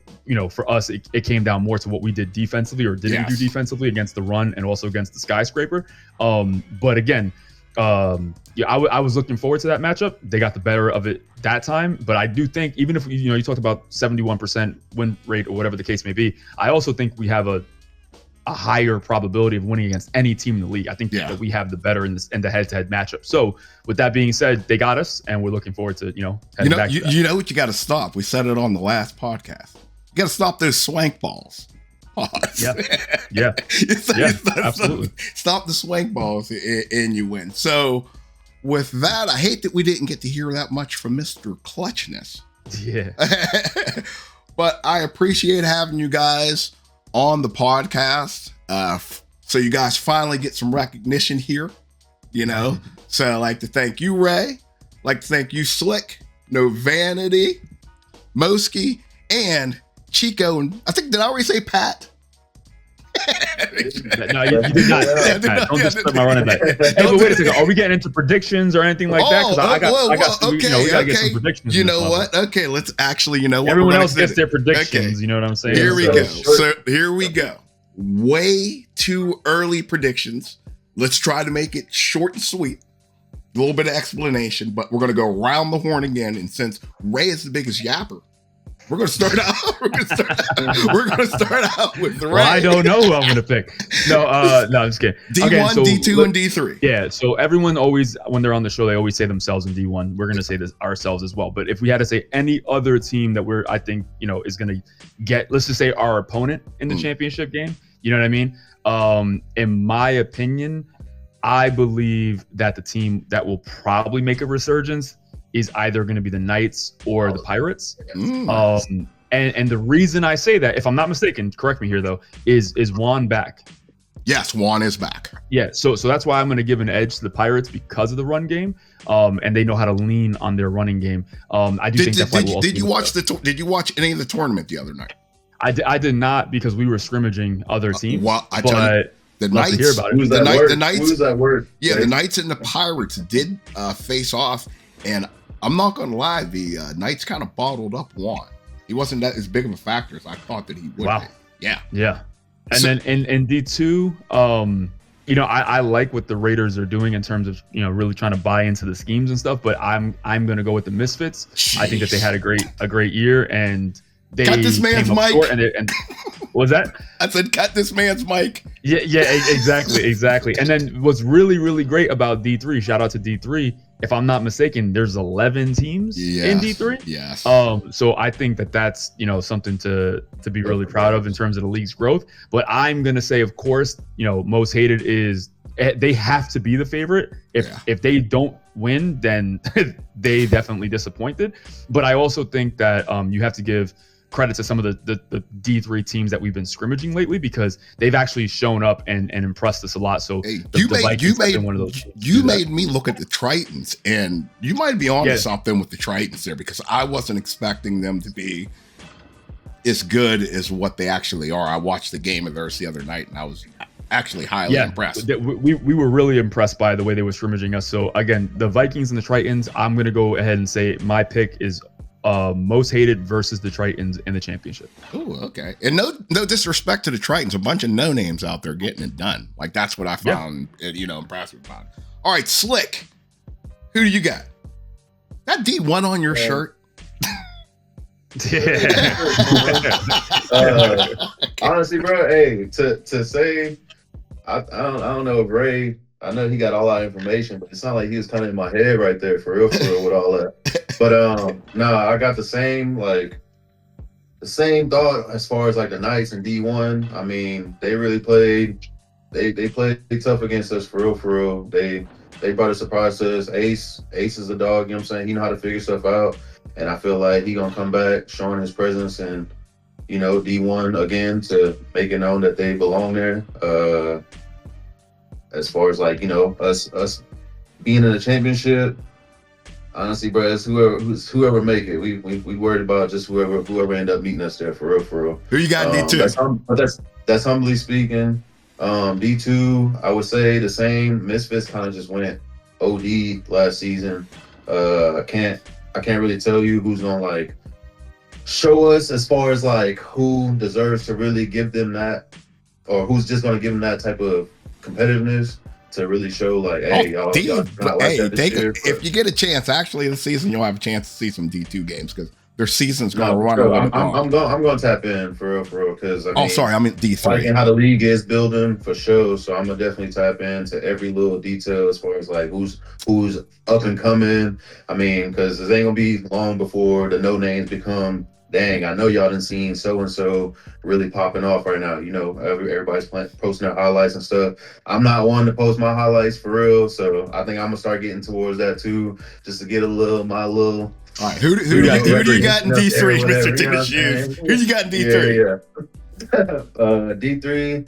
for us, it came down more to what we did defensively or didn't do defensively against the run and also against the skyscraper. But again, I was looking forward to that matchup. They got the better of it that time, but I do think, even if you talked about 71% win rate or whatever the case may be, I also think we have a higher probability of winning against any team in the league. I think that we have the better in the head-to-head matchup. So with that being said, they got us, and we're looking forward to heading back to that. You know what you got to stop. We said it on the last podcast. You got to stop those swank balls. Yeah, absolutely. Stop the swank balls and you win. So with that, I hate that we didn't get to hear that much from Mr. Clutchness. Yeah. But I appreciate having you guys on the podcast. So you guys finally get some recognition here, So I'd like to thank you, Ray. I'd like to thank you, Slick, No Vanity, Moski, and Chico, and I think, did I already say Pat? No, you did not. Don't disturb my running back. Hey, but wait a second. Are we getting into predictions or anything like that? Because I got some, we gotta get some predictions. You know what? Okay, let's actually, what? Everyone else gets their predictions. Okay. You know what I'm saying? Here we go. So here we go. Way too early predictions. Let's try to make it short and sweet. A little bit of explanation, but we're going to go around the horn again. And since Ray is the biggest yapper, we're going to start out. We're going to start out with Ray. Well, I don't know who I'm going to pick. No, I'm just kidding. D1, okay, so D2, and D3. Yeah. So everyone always, when they're on the show, they always say themselves in D1. We're going to say this ourselves as well. But if we had to say any other team that I think, is going to get, let's just say our opponent in the championship game. You know what I mean? In my opinion, I believe that the team that will probably make a resurgence is either going to be the Knights or the Pirates. And the reason I say that, if I'm not mistaken, correct me here though, is Juan back? Yes, Juan is back. Yeah, so that's why I'm going to give an edge to the Pirates because of the run game, and they know how to lean on their running game. I do think that. Did you watch any of the tournament the other night? I did not, because we were scrimmaging other teams. Well, I tell you, the Knights. Hear about it. The Knights. Who's that word? Yeah, the Knights and the Pirates did face off, and I'm not going to lie, the Knights kind of bottled up Juan. He wasn't that as big of a factor as I thought that he would be. Yeah. And then in D2, I like what the Raiders are doing in terms of, really trying to buy into the schemes and stuff, but I'm going to go with the Misfits. Jeez. I think that they had a great year, and they cut this man's mic. And what was that? I said, cut this man's mic. Yeah, exactly. And then what's really, really great about D3, shout out to D3, if I'm not mistaken, there's 11 teams in D3. Yes. So I think that's, something to be really proud of in terms of the league's growth. But I'm going to say, of course, most hated is they have to be the favorite. If they don't win, then they definitely disappointed. But I also think that you have to give credit to some of the D3 teams that we've been scrimmaging lately, because they've actually shown up and impressed us a lot. So you made me look at the Tritons, and you might be on to something with the Tritons there, because I wasn't expecting them to be as good as what they actually are. I watched the game of theirs the other night, and I was actually highly impressed. We were really impressed by the way they were scrimmaging us. So again, the Vikings and the Tritons, I'm going to go ahead and say my pick is most hated versus the Tritons in the championship. Oh, okay. And no disrespect to the Tritons, a bunch of no names out there getting it done. Like, that's what I found, impressive about it. All right, Slick, who do you got? That D1 on your shirt? Honestly, bro, hey, to say, I don't know if Ray I know he got all our information, but it's not like he was kind of in my head right there for real with all that. But I got the same thought as far as like the Knights and D1. I mean, they really played. They played tough against us for real. They brought a surprise to us. Ace is a dog. You know what I'm saying? He know how to figure stuff out, and I feel like he gonna come back, showing his presence and D1 again to make it known that they belong there. As far as like us being in the championship, honestly, bro, it's whoever make it. We worried about just whoever end up meeting us there for real. Who you got in D2? That's humbly speaking. D2, I would say the same. Misfits kind of just went OD last season. I can't really tell you who's gonna like show us as far as like who deserves to really give them that, or who's just gonna give them that type of competitiveness to really show like, hey, y'all like that this year. If you get a chance, actually this season you'll have a chance to see some D2 games because their season's gonna run. I'm going to tap in for real because I mean D3. Like how the league is building for sure, so I'm gonna definitely tap into every little detail as far as like who's up and coming. I mean, because it ain't gonna be long before the no names become. Dang, I know y'all done seen so and so really popping off right now. Everybody's posting their highlights and stuff. I'm not one to post my highlights for real, so I think I'm gonna start getting towards that too, just to get my little. All right, who do you got in D3, Mr. Tennis Shoes? Who you got in D3? Yeah. D3,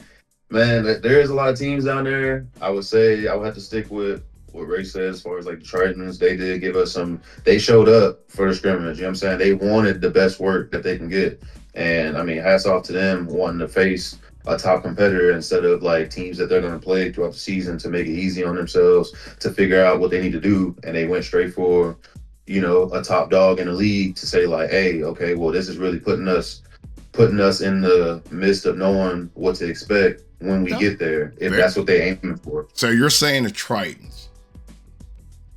man, there is a lot of teams down there. I would say I would have to stick with what Ray said as far as like the Tritons. They did give us they showed up for the scrimmage. You know what I'm saying? They wanted the best work that they can get. And I mean, hats off to them wanting to face a top competitor instead of like teams that they're going to play throughout the season to make it easy on themselves to figure out what they need to do. And they went straight for, a top dog in the league to say like, hey, okay, well, this is really putting us in the midst of knowing what to expect when we get there, if that's what they aiming for. So you're saying the Tritons.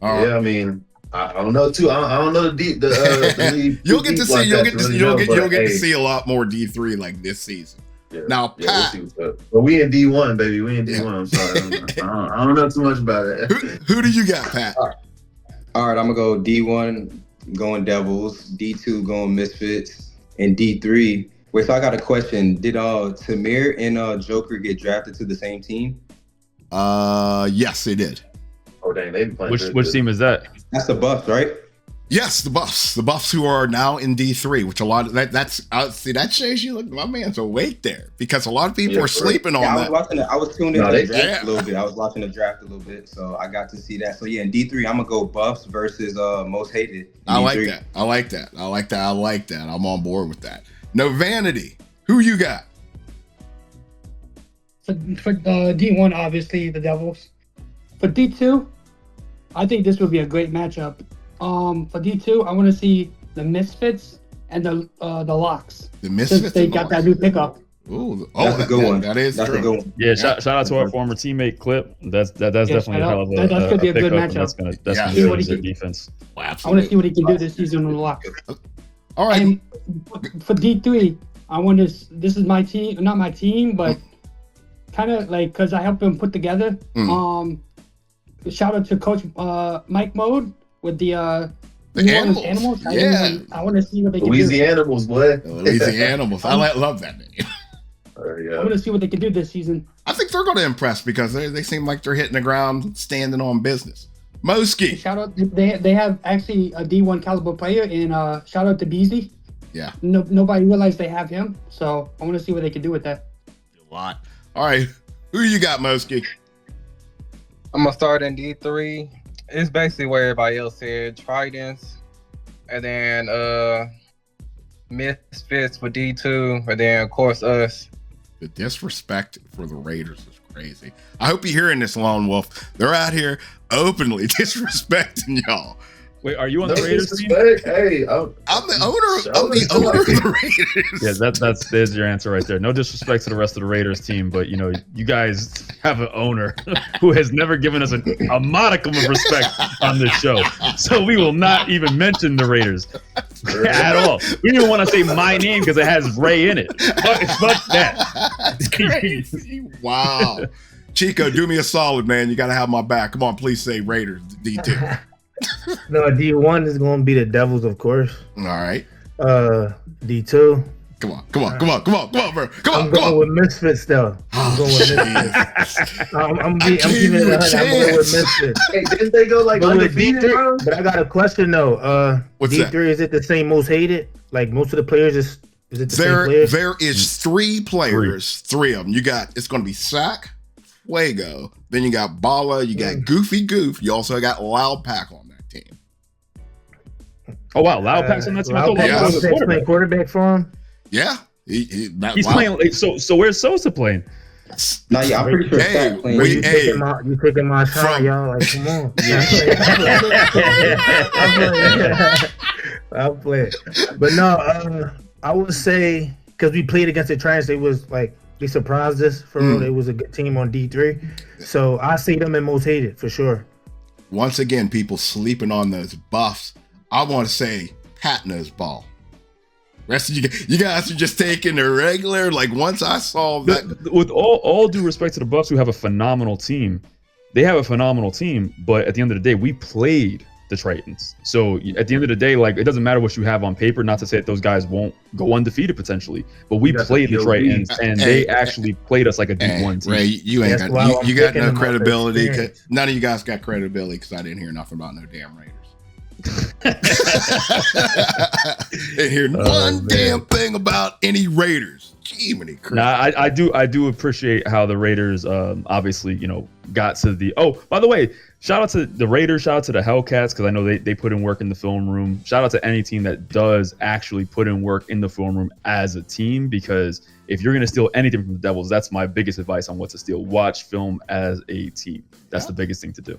Yeah, I mean, I don't know too. I don't know the league. You'll get to see a lot more D3 like this season. Yeah, now, Pat, we'll see but we in D1, baby. We in D1. I'm sorry, I don't know too much about it. Who do you got, Pat? All right, I'm gonna go D1, going Devils. D2, going Misfits, and D3. Wait, so I got a question. Did Tamir and Joker get drafted to the same team? Yes, they did. Oh dang, they be playing. Which team is that? That's the Buffs, right? Yes, the Buffs who are now in D3, which a lot of that's see that shows you. Look, my man's awake there because a lot of people are sleeping on that. I was tuned into the draft a little bit. I was watching the draft a little bit, so I got to see that. So yeah, in D3, I'm gonna go Buffs versus Most Hated. I like that. I'm on board with that. No vanity. Who you got? For D1, obviously the Devils. For D2, I think this would be a great matchup. For D2, I want to see the Misfits and the Locks. The Misfits. Since they got that new pickup. Ooh, that's a good one. That's a good one. Yeah, shout out to our former teammate Clip. That's definitely a hell of a that's gonna be a good matchup. That's gonna be a good defense. Well, I want to see what he can do this season on the Locks. All right. And for D3, I want to. This is my team, not my team, but kind of like because I helped him put together. Shout out to Coach Mike Mode with the animals. I want to see what they can do. Louisianimals, boy. Louisianimals. I love that name. I want to see what they can do this season. I think they're going to impress because they seem like they're hitting the ground, standing on business. Moski. Shout out. They have actually a D1 caliber player, and shout out to Beasley. Yeah. Nobody realized they have him, so I want to see what they can do with that. A lot. All right, who you got, Moski? I'm gonna start in D3. It's basically where everybody else said. Tridents, and then Misfits for D2, and then of course us. The disrespect for the Raiders is crazy. I hope you're hearing this, Lone Wolf. They're out here openly disrespecting y'all. Wait, are you on the Raiders team? Hey, I'm the owner of the Raiders. Yeah, there's your answer right there. No disrespect to the rest of the Raiders team, but you guys have an owner who has never given us a modicum of respect on this show. So we will not even mention the Raiders at all. We don't even want to say my name because it has Ray in it. Fuck that. That's crazy. Wow. Chico, do me a solid, man. You got to have my back. Come on, please say Raiders, D2. No, D1 is going to be the Devils, of course. All right. D2. Come on, bro. I'm going with Misfits, though. I'm going with Misfits. I'm keeping it 100. I'm going with Misfits. Hey, didn't they go like undefeated, bro? But I got a question, though. What's D3, that? is it the same most hated? Like, most of the players is it the same players? There is 3 players, 3 of them. It's going to be Sack, Fuego. Then you got Bala, you got Goofy Goof. You also got Loud Pack on that team. Oh, wow. Loud Pack's on that team. Loud Pack was playing quarterback for him? Yeah. He's playing. So where's Sosa playing? Nah, yeah, I'm pretty sure Sack playing. You taking my shot, y'all. Like, come on. I'll play. But no, I would say, because we played against the Giants, they surprised us for real. It was a good team on D3. So I see them in most hated for sure. Once again, people sleeping on those buffs. I want to say Pat knows ball. Rest of you guys are just taking the regular. Like, once I saw that. With all due respect to the Buffs, who have a phenomenal team, they have a phenomenal team. But at the end of the day, we played the Titans. So at the end of the day, like, it doesn't matter what you have on paper. Not to say that those guys won't go undefeated potentially, but we played the Titans, and they actually played us like a D1 team. Ray, you ain't got you got no credibility. None of you guys got credibility because I didn't hear nothing about no damn Raiders. Didn't hear one damn thing about any Raiders. Nah, I do appreciate how the Raiders obviously, got to the. Oh, by the way, shout out to the Raiders, shout out to the Hellcats, because I know they put in work in the film room. Shout out to any team that does actually put in work in the film room as a team, because if you're going to steal anything from the Devils, that's my biggest advice on what to steal. Watch film as a team. That's the biggest thing to do.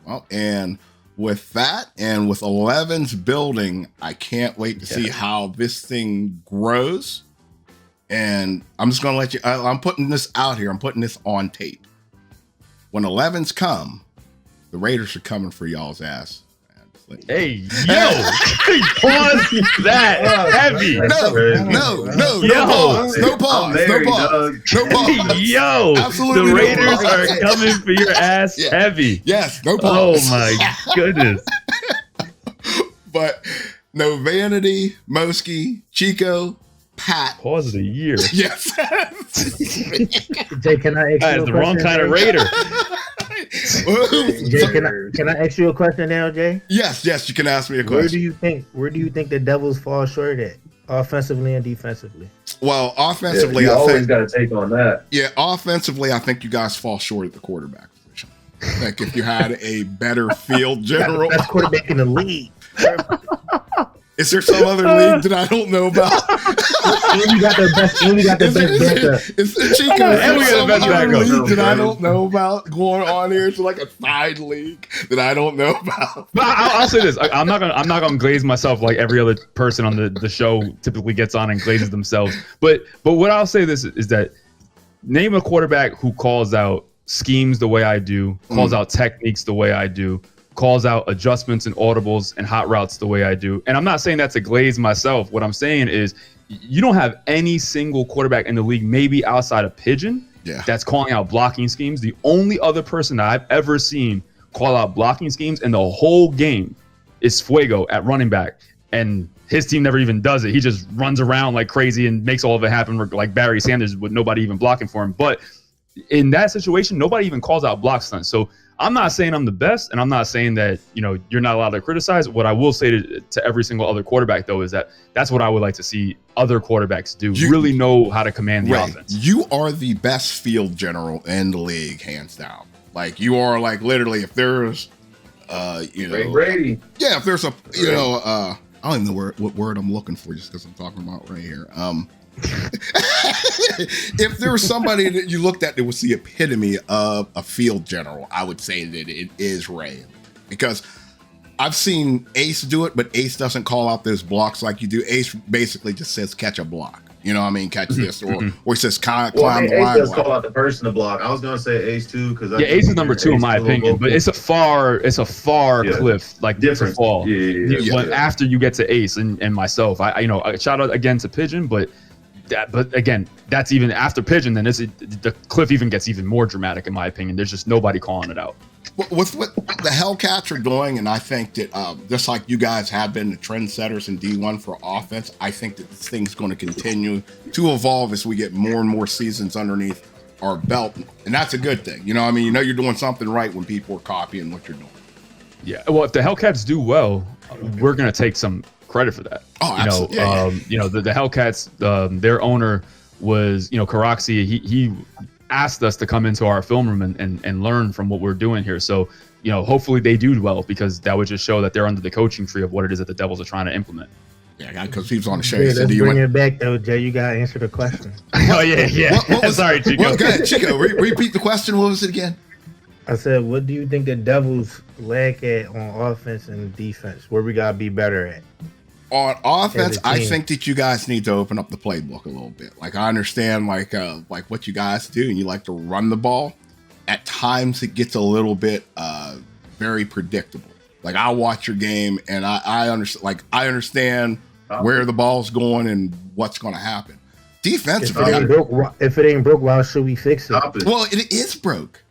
Well, and with that, and with 11's building, I can't wait to see how this thing grows. And I'm just going to let you, I'm putting this out here. I'm putting this on tape. When 11's come, the Raiders are coming for y'all's ass. Hey, yo, pause that heavy. No pause. Yo, absolutely, the Raiders are coming for your ass heavy. Yes, no pause. Oh my goodness. But no vanity, Moski, Chico, Pat. Pause of the year. Yes. Jay, can I ask you the wrong kind of Raider. Jay, can I ask you a question now, Jay? Yes, you can ask me a question. Where do you think the Devils fall short at, offensively and defensively? Well, offensively, you I always think got to take on that. Yeah, offensively, I think you guys fall short at the quarterback position. Like, if you had a better field general, best quarterback in the league. Is there some other league that I don't know about? You got the best backup. Is there some other league that I don't know about going on here? It's like a side league that I don't know about. But I'll say this: I'm not gonna glaze myself like every other person on the show typically gets on and glazes themselves. But what I'll say this is that name a quarterback who calls out schemes the way I do, calls out techniques the way I do, calls out adjustments and audibles and hot routes the way I do. And I'm not saying that to glaze myself. What I'm saying is you don't have any single quarterback in the league, maybe outside of Pigeon, that's calling out blocking schemes. The only other person that I've ever seen call out blocking schemes in the whole game is Fuego at running back. And his team never even does it. He just runs around like crazy and makes all of it happen like Barry Sanders with nobody even blocking for him. But in that situation, nobody even calls out block stunts. So I'm not saying I'm the best, and I'm not saying that, you're not allowed to criticize. What I will say to every single other quarterback, though, is that that's what I would like to see other quarterbacks do. Really know how to command the offense. You are the best field general in the league, hands down. Like, you are, like, literally, if there's, Ray Brady. Yeah, if there's a, I don't even know what word I'm looking for just because I'm talking about right here. If there was somebody that you looked at that was the epitome of a field general, I would say that it is Ray, because I've seen Ace do it, but Ace doesn't call out those blocks like you do. Ace basically just says catch a block. You know what I mean? Catch this, or he says climb the line. Ace does call out the person to block. I was gonna say Ace too, because Ace is number 2 in my opinion, but it's a far cliff, like different fall. Yeah. After you get to Ace and myself, I shout out again to Pigeon, but but again, that's even after Pigeon. Then the cliff even gets even more dramatic, in my opinion. There's just nobody calling it out. With what the Hellcats are doing, and I think that just like you guys have been the trendsetters in D1 for offense, I think that this thing's going to continue to evolve as we get more and more seasons underneath our belt, and that's a good thing. You know, I mean, you're doing something right when people are copying what you're doing. Yeah. Well, if the Hellcats do well, we're going to take some credit for that. Oh, absolutely. You know, the Hellcats, their owner was, Karaxi. He asked us to come into our film room and learn from what we're doing here. So, hopefully they do well, because that would just show that they're under the coaching tree of what it is that the Devils are trying to implement. Yeah, because he was on the show. Yeah, He said, let's bring it back though, Jay. You gotta answer the question. Oh yeah. Sorry, Chico. Go ahead, Chico. Repeat the question. What was it again? I said, what do you think the Devils lack at on offense and defense? Where we gotta be better at? On offense, As a I team. think that you guys need to open up the playbook a little bit. Like, I understand like what you guys do, and you like to run the ball. At times, it gets a little bit very predictable. Like, I watch your game, and I understand where the ball's going and what's going to happen. Defensively, If it ain't broke, why should we fix it? well, it is broke.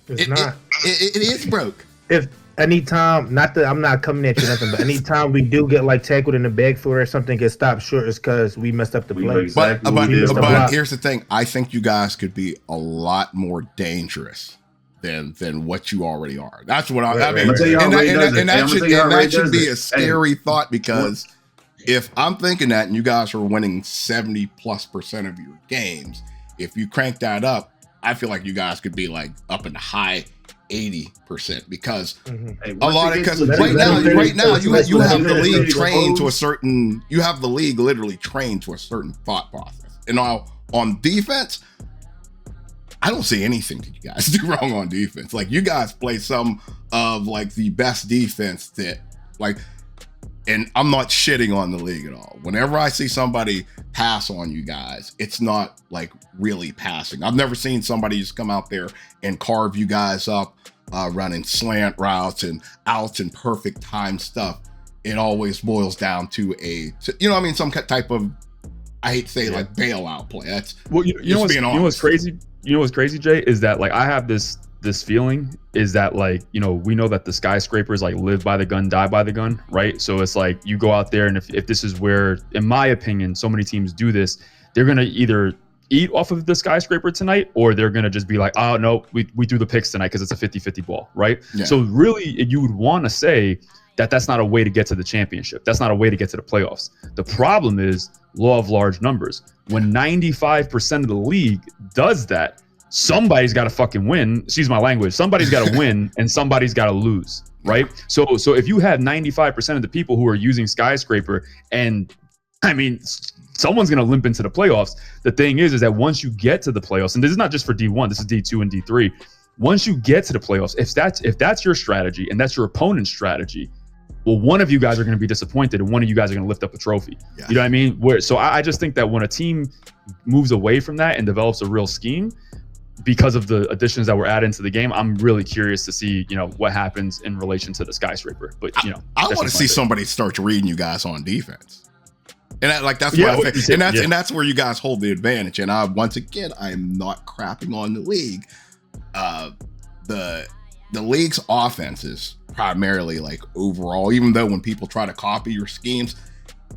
It's not. It is broke. If anytime, I'm not coming at you nothing, but anytime we do get like tackled in the backfield or something gets stopped short, it's because we messed up the play. But here's the thing: I think you guys could be a lot more dangerous than what you already are. That's what I mean. And that should be a scary thought, because if I'm thinking that and you guys are winning 70+% of your games, if you crank that up, I feel like you guys could be like up in the high 80%, because a lot of, because right now you have the league trained to a certain, you have the league literally trained to a certain thought process. And on defense, I don't see anything that you guys do wrong on defense. Like, you guys play some of like the best defense that, like, and I'm not shitting on the league at all. Whenever I see somebody pass on you guys, it's not like really passing. I've never seen somebody just come out there and carve you guys up, running slant routes and outs and perfect time stuff. It always boils down to some type of, I hate to say like bailout play. That's what's crazy. You know what's crazy, Jay, is that like I have this feeling is that like, we know that the skyscrapers like live by the gun, die by the gun, right? So it's like you go out there, and if this is where, in my opinion, so many teams do this, they're gonna either eat off of the skyscraper tonight, or they're gonna just be like, oh no, we threw the picks tonight because it's a 50-50 ball, right? Yeah. So really, you would want to say that that's not a way to get to the championship. That's not a way to get to the playoffs. The problem is law of large numbers. When 95% of the league does that, somebody's got to fucking win. Excuse my language. Somebody's got to win and somebody's got to lose, right? So if you have 95% of the people who are using skyscraper, and I mean, someone's going to limp into the playoffs. The thing is that once you get to the playoffs, and this is not just for D1, this is D2 and D3. Once you get to the playoffs, if that's your strategy and that's your opponent's strategy, well, one of you guys are going to be disappointed and one of you guys are going to lift up a trophy. Yeah. You know what I mean? So I just think that when a team moves away from that and develops a real scheme, because of the additions that were added into the game, I'm really curious to see, what happens in relation to the skyscraper. But I want to see somebody start reading you guys on defense, and that's what I think, and that's where you guys hold the advantage. And I am not crapping on the league. The league's offenses primarily, like, overall, even though when people try to copy your schemes,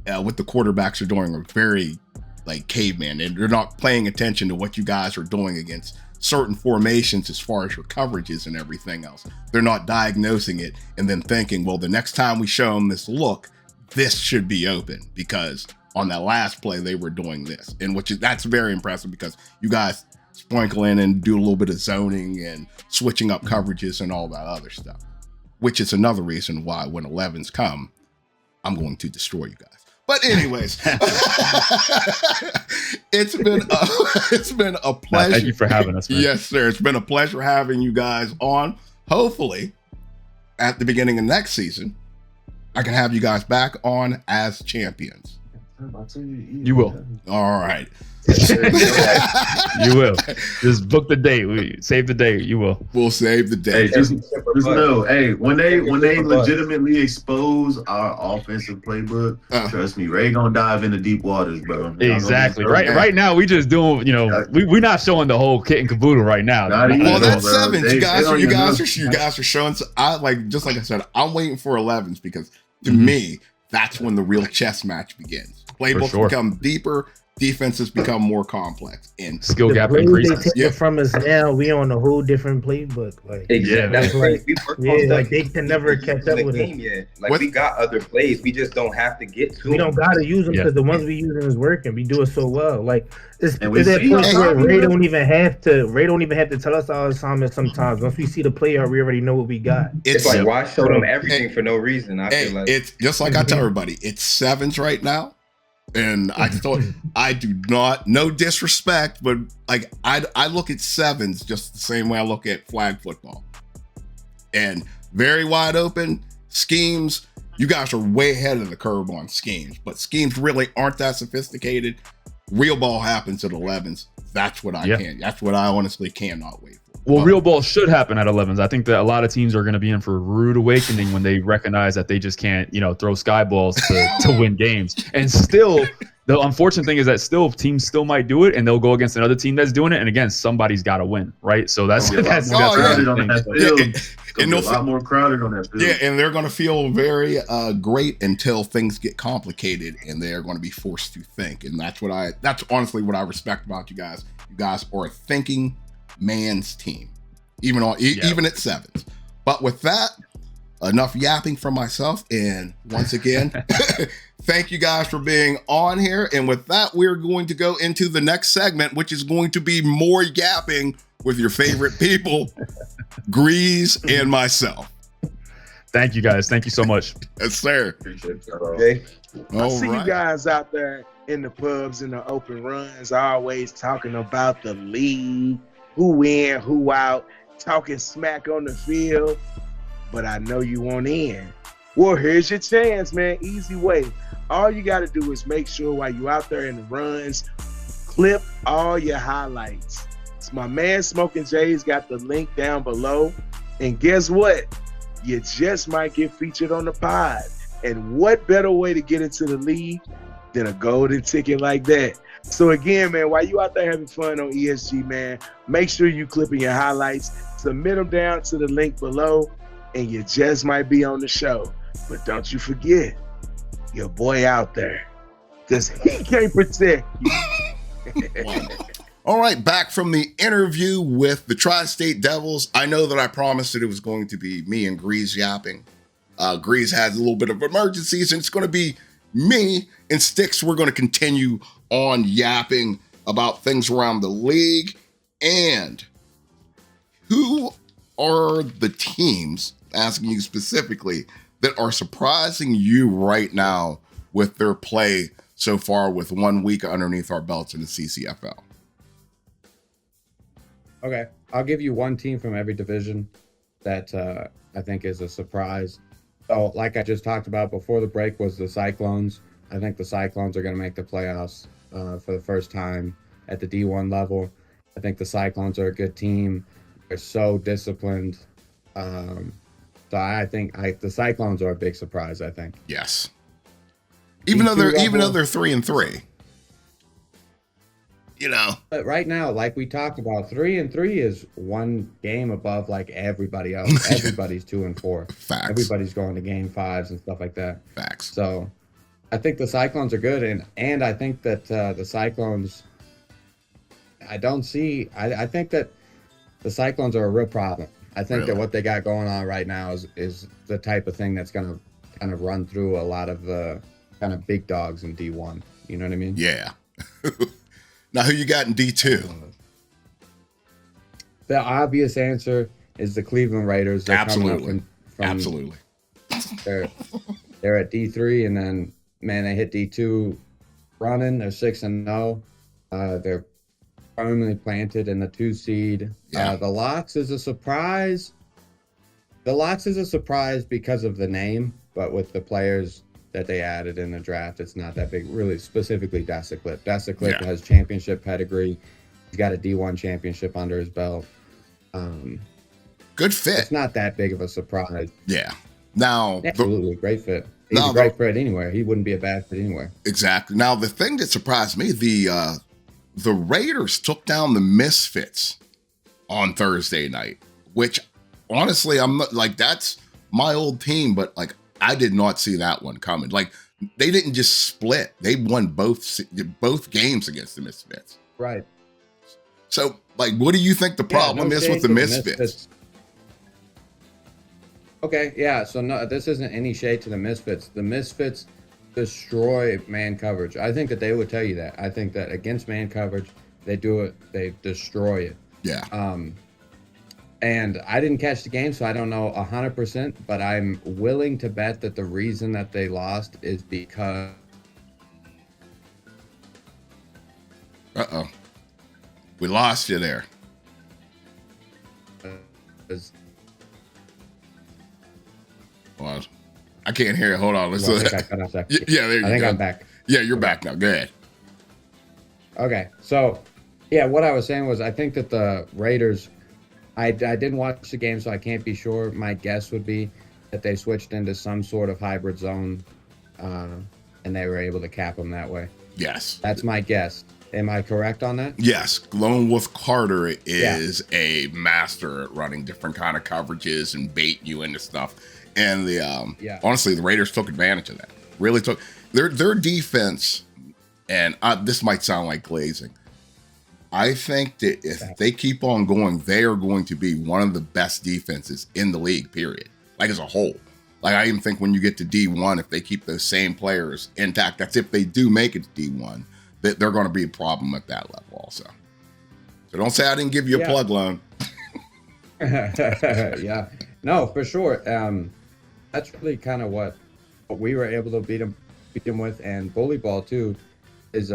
what the quarterbacks are doing are very like caveman, and they're not paying attention to what you guys are doing against certain formations as far as your coverages and everything else. They're not diagnosing it and then thinking, well, the next time we show them this look, this should be open, because on that last play they were doing this, and that's very impressive, because you guys sprinkle in and do a little bit of zoning and switching up coverages and all that other stuff, which is another reason why when 11s come, I'm going to destroy you guys. But anyways, it's been a pleasure. Thank you for having us, man. Yes, sir. It's been a pleasure having you guys on. Hopefully, at the beginning of next season, I can have you guys back on as champions. You will. All right. You will. Just book the date. Save the date. You will. We'll save the date. Hey, just know, hey, when they legitimately expose our offensive playbook, trust me, Ray gonna dive into deep waters, bro. Exactly. Right now, we just doing, we're not showing the whole kit and caboodle right now. Well, that's sevens. You guys are showing. Just like I said, I'm waiting for 11s because to me, that's when the real chess match begins. Playbooks become deeper. Defenses become more complex and skill gap They increases. take it from us now. We on a whole different playbook. Like that's like they can never catch up with it. Yet. Like we got other plays, we just don't have to get to. We don't gotta use them because the ones we using is working. We do it so well. Like it's that point where Ray don't even have to tell us our assignments. Sometimes once we see the play out, we already know what we got. It's like why show them everything for no reason? I feel like it's just like I tell everybody. It's sevens right now. And I thought I do not, no disrespect, but like I look at sevens just the same way I look at flag football. And very wide open schemes. You guys are way ahead of the curve on schemes, but schemes really aren't that sophisticated. Real ball happens at 11s. That's what that's what I honestly cannot wait for. Well, real ball should happen at 11s. I think that a lot of teams are going to be in for a rude awakening when they recognize that they just can't, throw sky balls to win games. And still, the unfortunate thing is that teams still might do it, and they'll go against another team that's doing it. And again, somebody's got to win, right? So that's a lot more crowded on that field. Yeah, and they're going to feel very great until things get complicated, and they're going to be forced to think. And that's honestly what I respect about you guys. You guys are a thinking man's team, even at sevens. But with that, enough yapping from myself. And once again, thank you guys for being on here. And with that, we're going to go into the next segment, which is going to be more yapping with your favorite people, Grease and myself. Thank you guys. Thank you so much. Yes, sir. Appreciate it. Okay. I see you guys out there in the pubs, in the open runs, always talking about the league, who in, who out, talking smack on the field, but I know you want in. Well, here's your chance, man. Easy way. All you got to do is make sure while you out there in the runs, clip all your highlights. It's my man Smoking Jay's got the link down below. And guess what? You just might get featured on the pod. And what better way to get into the league than a golden ticket like that? So again, man, while you out there having fun on ESG, man, make sure you clipping your highlights, submit them down to the link below, and you just might be on the show. But don't you forget, your boy out there, because he can't protect you. All right, back from the interview with the Tri-State Devils. I know that I promised that it was going to be me and Grease yapping. Grease has a little bit of emergencies, and it's going to be me and Sticks. We're going to continue on yapping about things around the league. And who are the teams, asking you specifically, that are surprising you right now with their play so far with 1 week underneath our belts in the CCFL? Okay, I'll give you one team from every division that I think is a surprise. So, like I just talked about before the break, was the Cyclones. I think the Cyclones are going to make the playoffs for the first time at the D1 level. I think the Cyclones are a good team. They're so disciplined. So I think the Cyclones are a big surprise, I think. Yes. Even though they're 3-3. But right now, like we talked about, 3-3 is one game above like everybody else. Everybody's 2-4. Facts. Everybody's going to game 5s and stuff like that. Facts. So I think the Cyclones are good, and I think that the Cyclones, I think that the Cyclones are a real problem. I think that what they got going on right now is the type of thing that's going to kind of run through a lot of the kind of big dogs in D1. You know what I mean? Yeah. Now, who you got in D2? The obvious answer is the Cleveland Raiders. They're Absolutely. Absolutely. They're at D3, and then, man, they hit D2 running. They're 6-0. They're firmly planted in the 2 seed. Yeah. The Locks is a surprise. The Locks is a surprise because of the name, but with the players that they added in the draft. It's not that big, really. Specifically, Desiclip. Desiclip Yeah. has championship pedigree. He's got a D1 championship under his belt. Good fit. It's not that big of a surprise. Yeah. Now, Absolutely, great fit. He's a great fit anywhere. He wouldn't be a bad fit anywhere. Exactly. Now, the thing that surprised me, the Raiders took down the Misfits on Thursday night, which honestly, I'm not like, that's my old team, but like, I did not see that one coming. Like, they didn't just split; they won both games against the Misfits. Right. So, like, what do you think the problem is with the Misfits? Okay, yeah. So no, this isn't any shade to the Misfits. The Misfits destroy man coverage. I think that they would tell you that. I think that against man coverage, they do it. They destroy it. Yeah. And I didn't catch the game, so I don't know 100%. But I'm willing to bet that the reason that they lost is because. We lost you there. Well, I can't hear it. Hold on. Let's. Well, I think I cut off that. Yeah, there you go. I think I'm back. Yeah, you're back now. Go ahead. Okay, so yeah, what I was saying was I think that the Raiders. I didn't watch the game, so I can't be sure. My guess would be that they switched into some sort of hybrid zone, and they were able to cap them that way. Yes. That's my guess. Am I correct on that? Yes. Lone Wolf Carter is a master at running different kind of coverages and baiting you into stuff. And honestly, the Raiders took advantage of that. Really took their defense. And this might sound like glazing. I think that if they keep on going, they are going to be one of the best defenses in the league, period. Like as a whole. Like I even think when you get to D1, if they keep those same players intact, that's if they do make it to D1, that they're going to be a problem at that level also. So don't say I didn't give you a plug, Lone. Yeah. No, for sure. That's really kind of what we were able to beat them with. And bully ball too is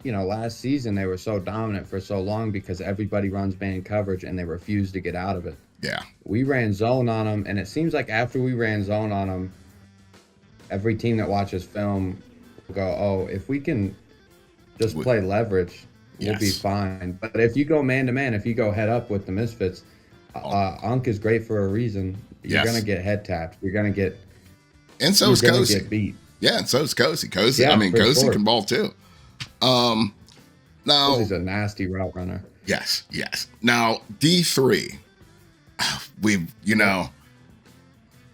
last season they were so dominant for so long because everybody runs man coverage and they refuse to get out of it. Yeah. We ran zone on them, and it seems like after we ran zone on them, every team that watches film will go, oh, if we can just play leverage, we'll be fine. But if you go man-to-man, if you go head-up with the Misfits, Unk is great for a reason. You're going to get head tapped. You're going to get... And so is Cozy. Get beat. Yeah, and so is Cozy. Cozy can ball too. Now he's a nasty route runner. Yes. Now D3,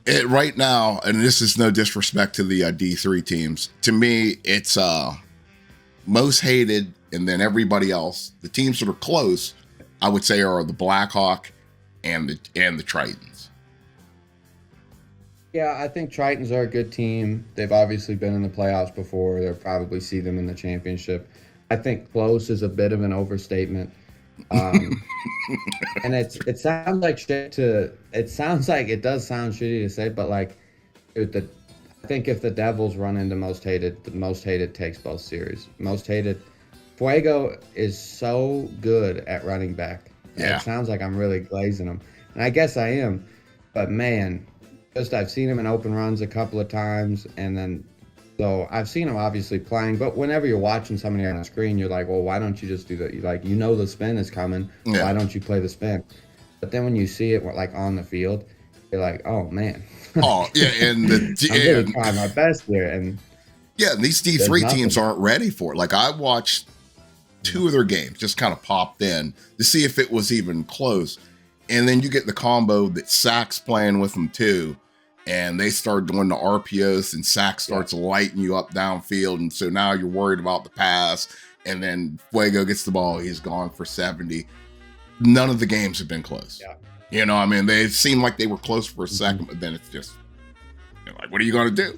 it right now, and this is no disrespect to the D3 teams. To me, it's most hated, and then everybody else. The teams that are close, I would say, are the Blackhawk and the Tritons. Yeah, I think Tritons are a good team. They've obviously been in the playoffs before. They'll probably see them in the championship. I think close is a bit of an overstatement. And it sounds like shit it sounds like it does sound shitty to say, but like I think if the Devils run into most hated, the most hated takes both series. Most hated. Fuego is so good at running back. Yeah. It sounds like I'm really glazing him. And I guess I am. But man, I've seen him in open runs a couple of times, and then so I've seen him obviously playing, but whenever you're watching somebody on the screen, you're like, well, why don't you just do that? The spin is coming. Yeah. Why don't you play the spin? But then when you see it like on the field, you're like, oh man. Oh yeah, and I'm really trying my best here, and these D3 teams aren't ready for it. Like I watched 2 of their games, just kind of popped in to see if it was even close, and then you get the combo that Sack's playing with them too. And they start doing the RPOs, and Sack starts lighting you up downfield. And so now you're worried about the pass. And then Fuego gets the ball. He's gone for 70. None of the games have been close. Yeah. They seemed like they were close for a second, but then it's just like, what are you going to do?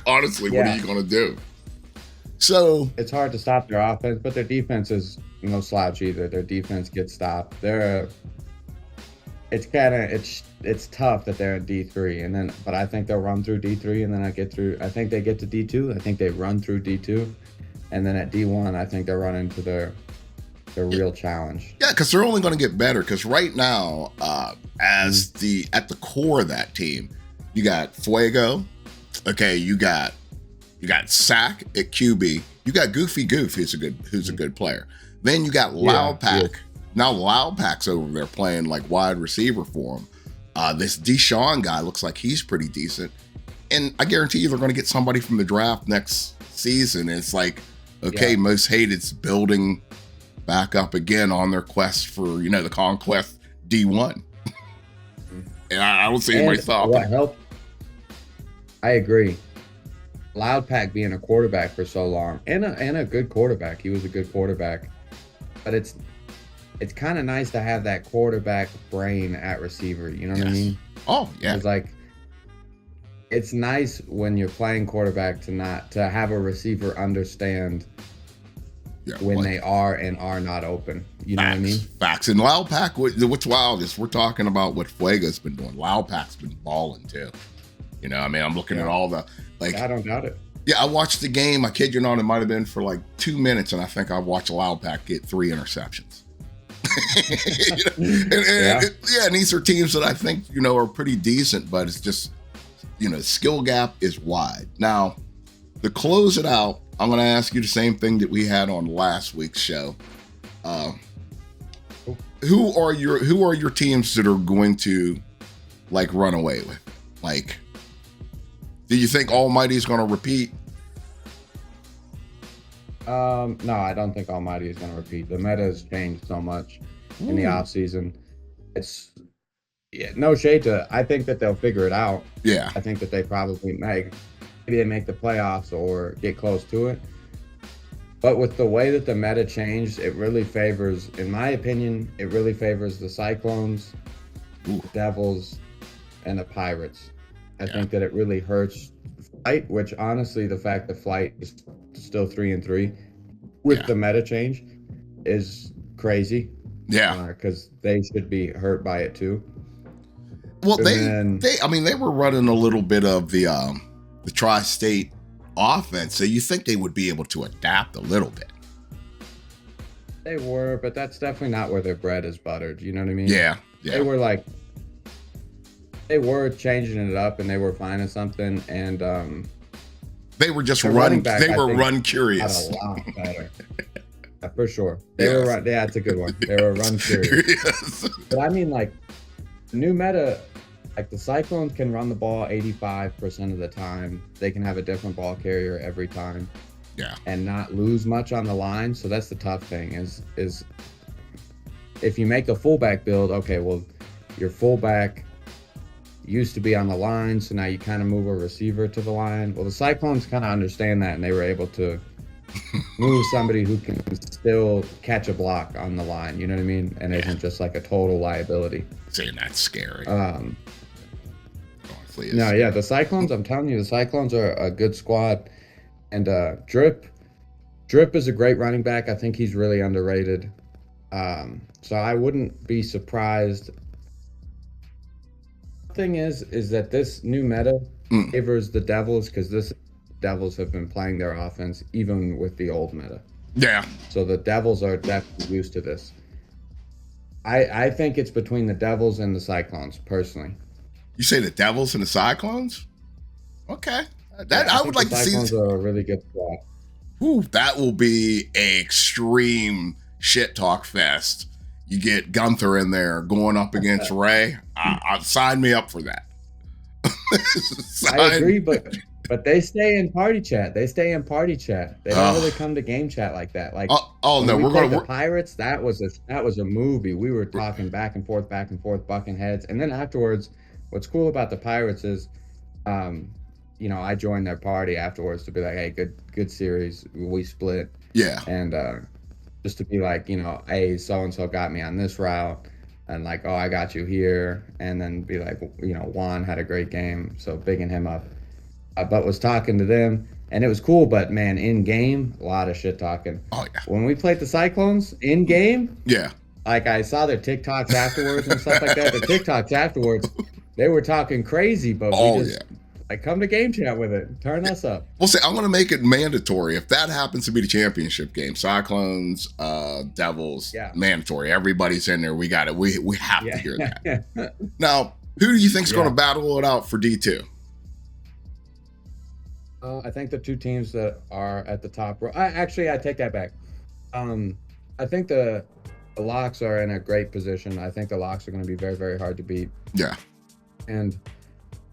Honestly, what are you going to do? So it's hard to stop their offense, but their defense is no slouch either. Their defense gets stopped. It's tough that they're in D3, but I think they'll run through D3, and then I think they get to D2. I think they run through D2, and then at D1, I think they'll run into their real challenge. Yeah, because they're only going to get better. Because right now, at the core of that team, you got Fuego, Okay, you got Sack at QB. You got Goofy Goof, who's a good player. Then you got Loud Pack. Yeah. Now Loud Pack's over there playing like wide receiver for him. This Deshaun guy looks like he's pretty decent. And I guarantee you they're going to get somebody from the draft next season. And it's like, okay, Most Hated's building back up again on their quest for, the Conquest D1. And I don't see anybody stopping. What helped? I agree. Loud Pack being a quarterback for so long and a good quarterback. He was a good quarterback. But it's kind of nice to have that quarterback brain at receiver. You know what I mean? Oh, yeah. It's like, it's nice when you're playing quarterback to have a receiver understand when they are and are not open. You know what I mean? Facts. And Loud Pack, what's wild is we're talking about what Fuega's been doing. Loud Pack's been balling too. I'm looking at all the I don't doubt it. Yeah, I watched the game. I kid you not, it might have been for like 2 minutes, and I think I watched Loud Pack get 3 interceptions. And these are teams that I think are pretty decent, but it's just skill gap is wide. Now, to close it out, I'm going to ask you the same thing that we had on last week's show. Who are your teams that are going to run away with? Do you think Almighty is going to repeat? No, I don't think Almighty is going to repeat. The meta has changed so much in the off season. It's no shade to. I think that they'll figure it out. Yeah, I think that they probably maybe they make the playoffs or get close to it. But with the way that the meta changed, it really favors, in my opinion, the Cyclones, the Devils, and the Pirates. I think that it really hurts Flight, which honestly, the fact that Flight is still 3-3 with the meta change is crazy. Yeah, because they should be hurt by it too. Well, they were running a little bit of the tri-state offense, so you think they would be able to adapt a little bit. They were, but that's definitely not where their bread is buttered. You know what I mean? Yeah. They were changing it up, and they were finding something, and they were just run curious. Got a lot better. For sure. They were run. Yeah, it's a good one. They were run curious. Yes. But I mean, new meta, the Cyclones can run the ball 85% of the time. They can have a different ball carrier every time. Yeah. And not lose much on the line. So that's the tough thing is if you make a fullback build, okay, well, your fullback used to be on the line, so now you kind of move a receiver to the line. Well, the Cyclones kind of understand that, and they were able to move somebody who can still catch a block on the line, you know what I mean? And isn't just a total liability. Saying that's scary. The Cyclones, I'm telling you, the Cyclones are a good squad. And Drip is a great running back. I think he's really underrated. So I wouldn't be surprised. The thing is that this new meta favors the Devils because this Devils have been playing their offense even with the old meta. Yeah. So the Devils are definitely used to this. I think it's between the Devils and the Cyclones, personally. You say the Devils and the Cyclones? Okay. I would like to see. The Cyclones are a really good squad. Ooh, that will be an extreme shit talk fest. You get Gunther in there going up against Ray. Sign me up for that. I agree, but they stay in party chat. They don't really come to game chat like that. No, we're going to the Pirates. That was a movie. We were talking back and forth, bucking heads, and then afterwards, what's cool about the Pirates is, I joined their party afterwards to be like, hey, good series. We split. Yeah. And just to be like, hey, so-and-so got me on this route. And oh, I got you here. And then be like, Juan had a great game. So bigging him up. But was talking to them. And it was cool. But, man, in game, a lot of shit talking. Oh, yeah. When we played the Cyclones in game. Yeah. I saw their TikToks afterwards and stuff like that. The TikToks afterwards, they were talking crazy. But we just... come to game chat with it. Turn us up. We'll say I'm going to make it mandatory. If that happens to be the championship game, Cyclones, Devils, mandatory. Everybody's in there. We got it. We have to hear that. Now, who do you think is going to battle it out for D2? I think the two teams that are at the top. I take that back. I think the Locks are in a great position. I think the Locks are going to be very, very hard to beat. Yeah. And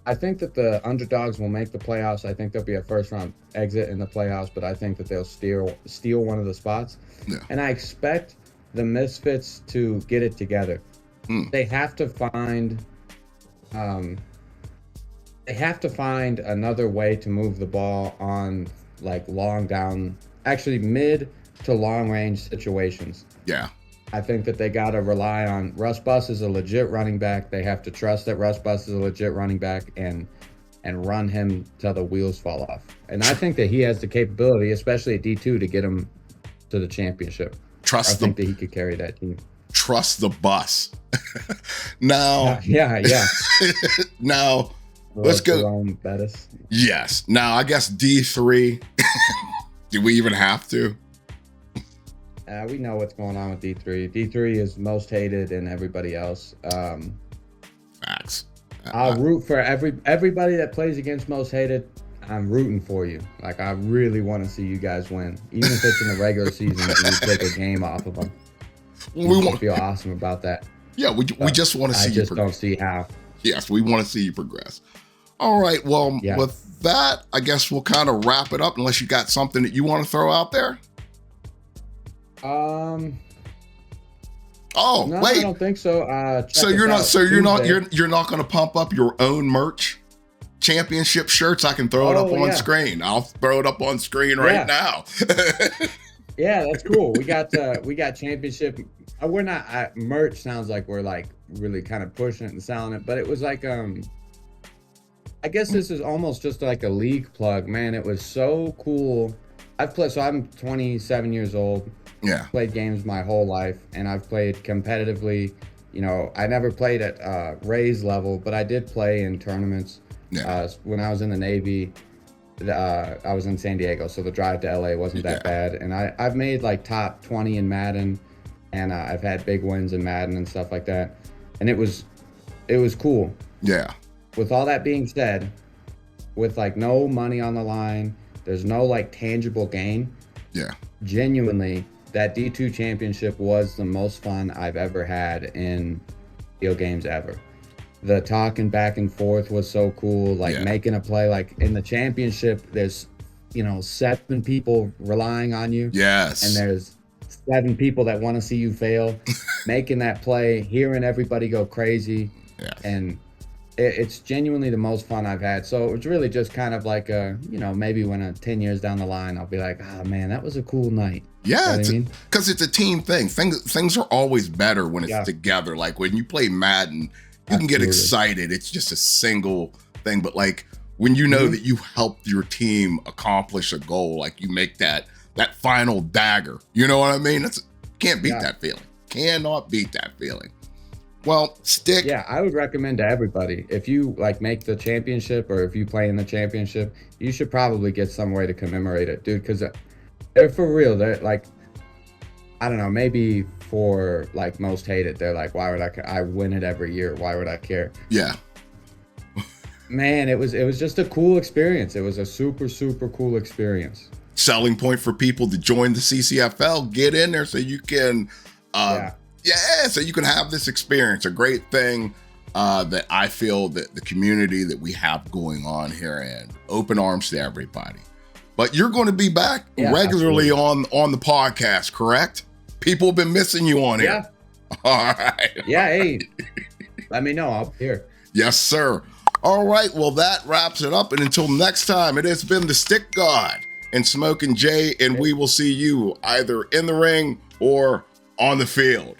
I think that the underdogs will make the playoffs. I think there'll be a first round exit in the playoffs, but I think that they'll steal one of the spots. Yeah. And I expect the Misfits to get it together. They have to find another way to move the ball on like long down, actually mid to long range situations. Yeah. I think that they got to rely on Russ Bus is a legit running back. They have to trust that Russ Bus is a legit running back and run him till the wheels fall off. And I think that he has the capability, especially at D2, to get him to the championship. I think that he could carry that team. Trust the bus. Now. Yeah. Now, let's go. Yes. Now, I guess D3. Do we even have to? We know what's going on with D3. D3 is most hated and everybody else. Facts. I'll root for everybody that plays against most hated. I'm rooting for you. Like, I really want to see you guys win. Even if it's in the regular season and you take a game off of them. We feel awesome about that. Yeah, we just want to see you progress. I just don't see how. Yes, we want to see you progress. All right, well, with that, I guess we'll kind of wrap it up unless you got something that you want to throw out there. No, wait. I don't think so. You're not going to pump up your own merch, championship shirts. I can throw it up on screen. I'll throw it up on screen right now. Yeah, that's cool. We got championship. We're not merch. Sounds like we're like really kind of pushing it and selling it, but it was like I guess this is almost just like a league plug, man. It was so cool. I'm 27 years old. Yeah. Played games my whole life, and I've played competitively. You know, I never played at Rays level, but I did play in tournaments. Yeah. When I was in the Navy, I was in San Diego, so the drive to LA wasn't that bad. And I've made like top 20 in Madden, and I've had big wins in Madden and stuff like that. And it was cool. Yeah. With all that being said, with like no money on the line, there's no like tangible gain. Yeah. Genuinely, that D2 championship was the most fun I've ever had in video games ever. The talking back and forth was so cool. Like making a play, like in the championship, there's 7 people relying on you. Yes. And there's 7 people that want to see you fail. Making that play, hearing everybody go crazy. Yeah. And it's genuinely the most fun I've had. So it's really just kind of like maybe when 10 years down the line, I'll be like, oh man, that was a cool night. Yeah, you know because it's a team thing. Things are always better when it's together. Like when you play Madden, you can get excited. It's just a single thing. But like when you know that you helped your team accomplish a goal, like you make that final dagger. You know what I mean? Can't beat that feeling. Cannot beat that feeling. Well, Stick. Yeah, I would recommend to everybody, if you like make the championship or if you play in the championship, you should probably get some way to commemorate it, dude. Because they're for real. They're like, I don't know, maybe for like most hated, they're like, why would I win it every year? Why would I care? Yeah. Man, it was just a cool experience. It was a super, super cool experience. Selling point for people to join the CCFL, get in there so you can so you can have this experience. A great thing that I feel that the community that we have going on here, and open arms to everybody. But you're going to be back regularly on the podcast, correct? People have been missing you on here. All right. Yeah, hey, let me know. I'll be here. Yes, sir. All right. Well, that wraps it up. And until next time, it has been the Stick God and Smokin' Jay, and we will see you either in the ring or on the field.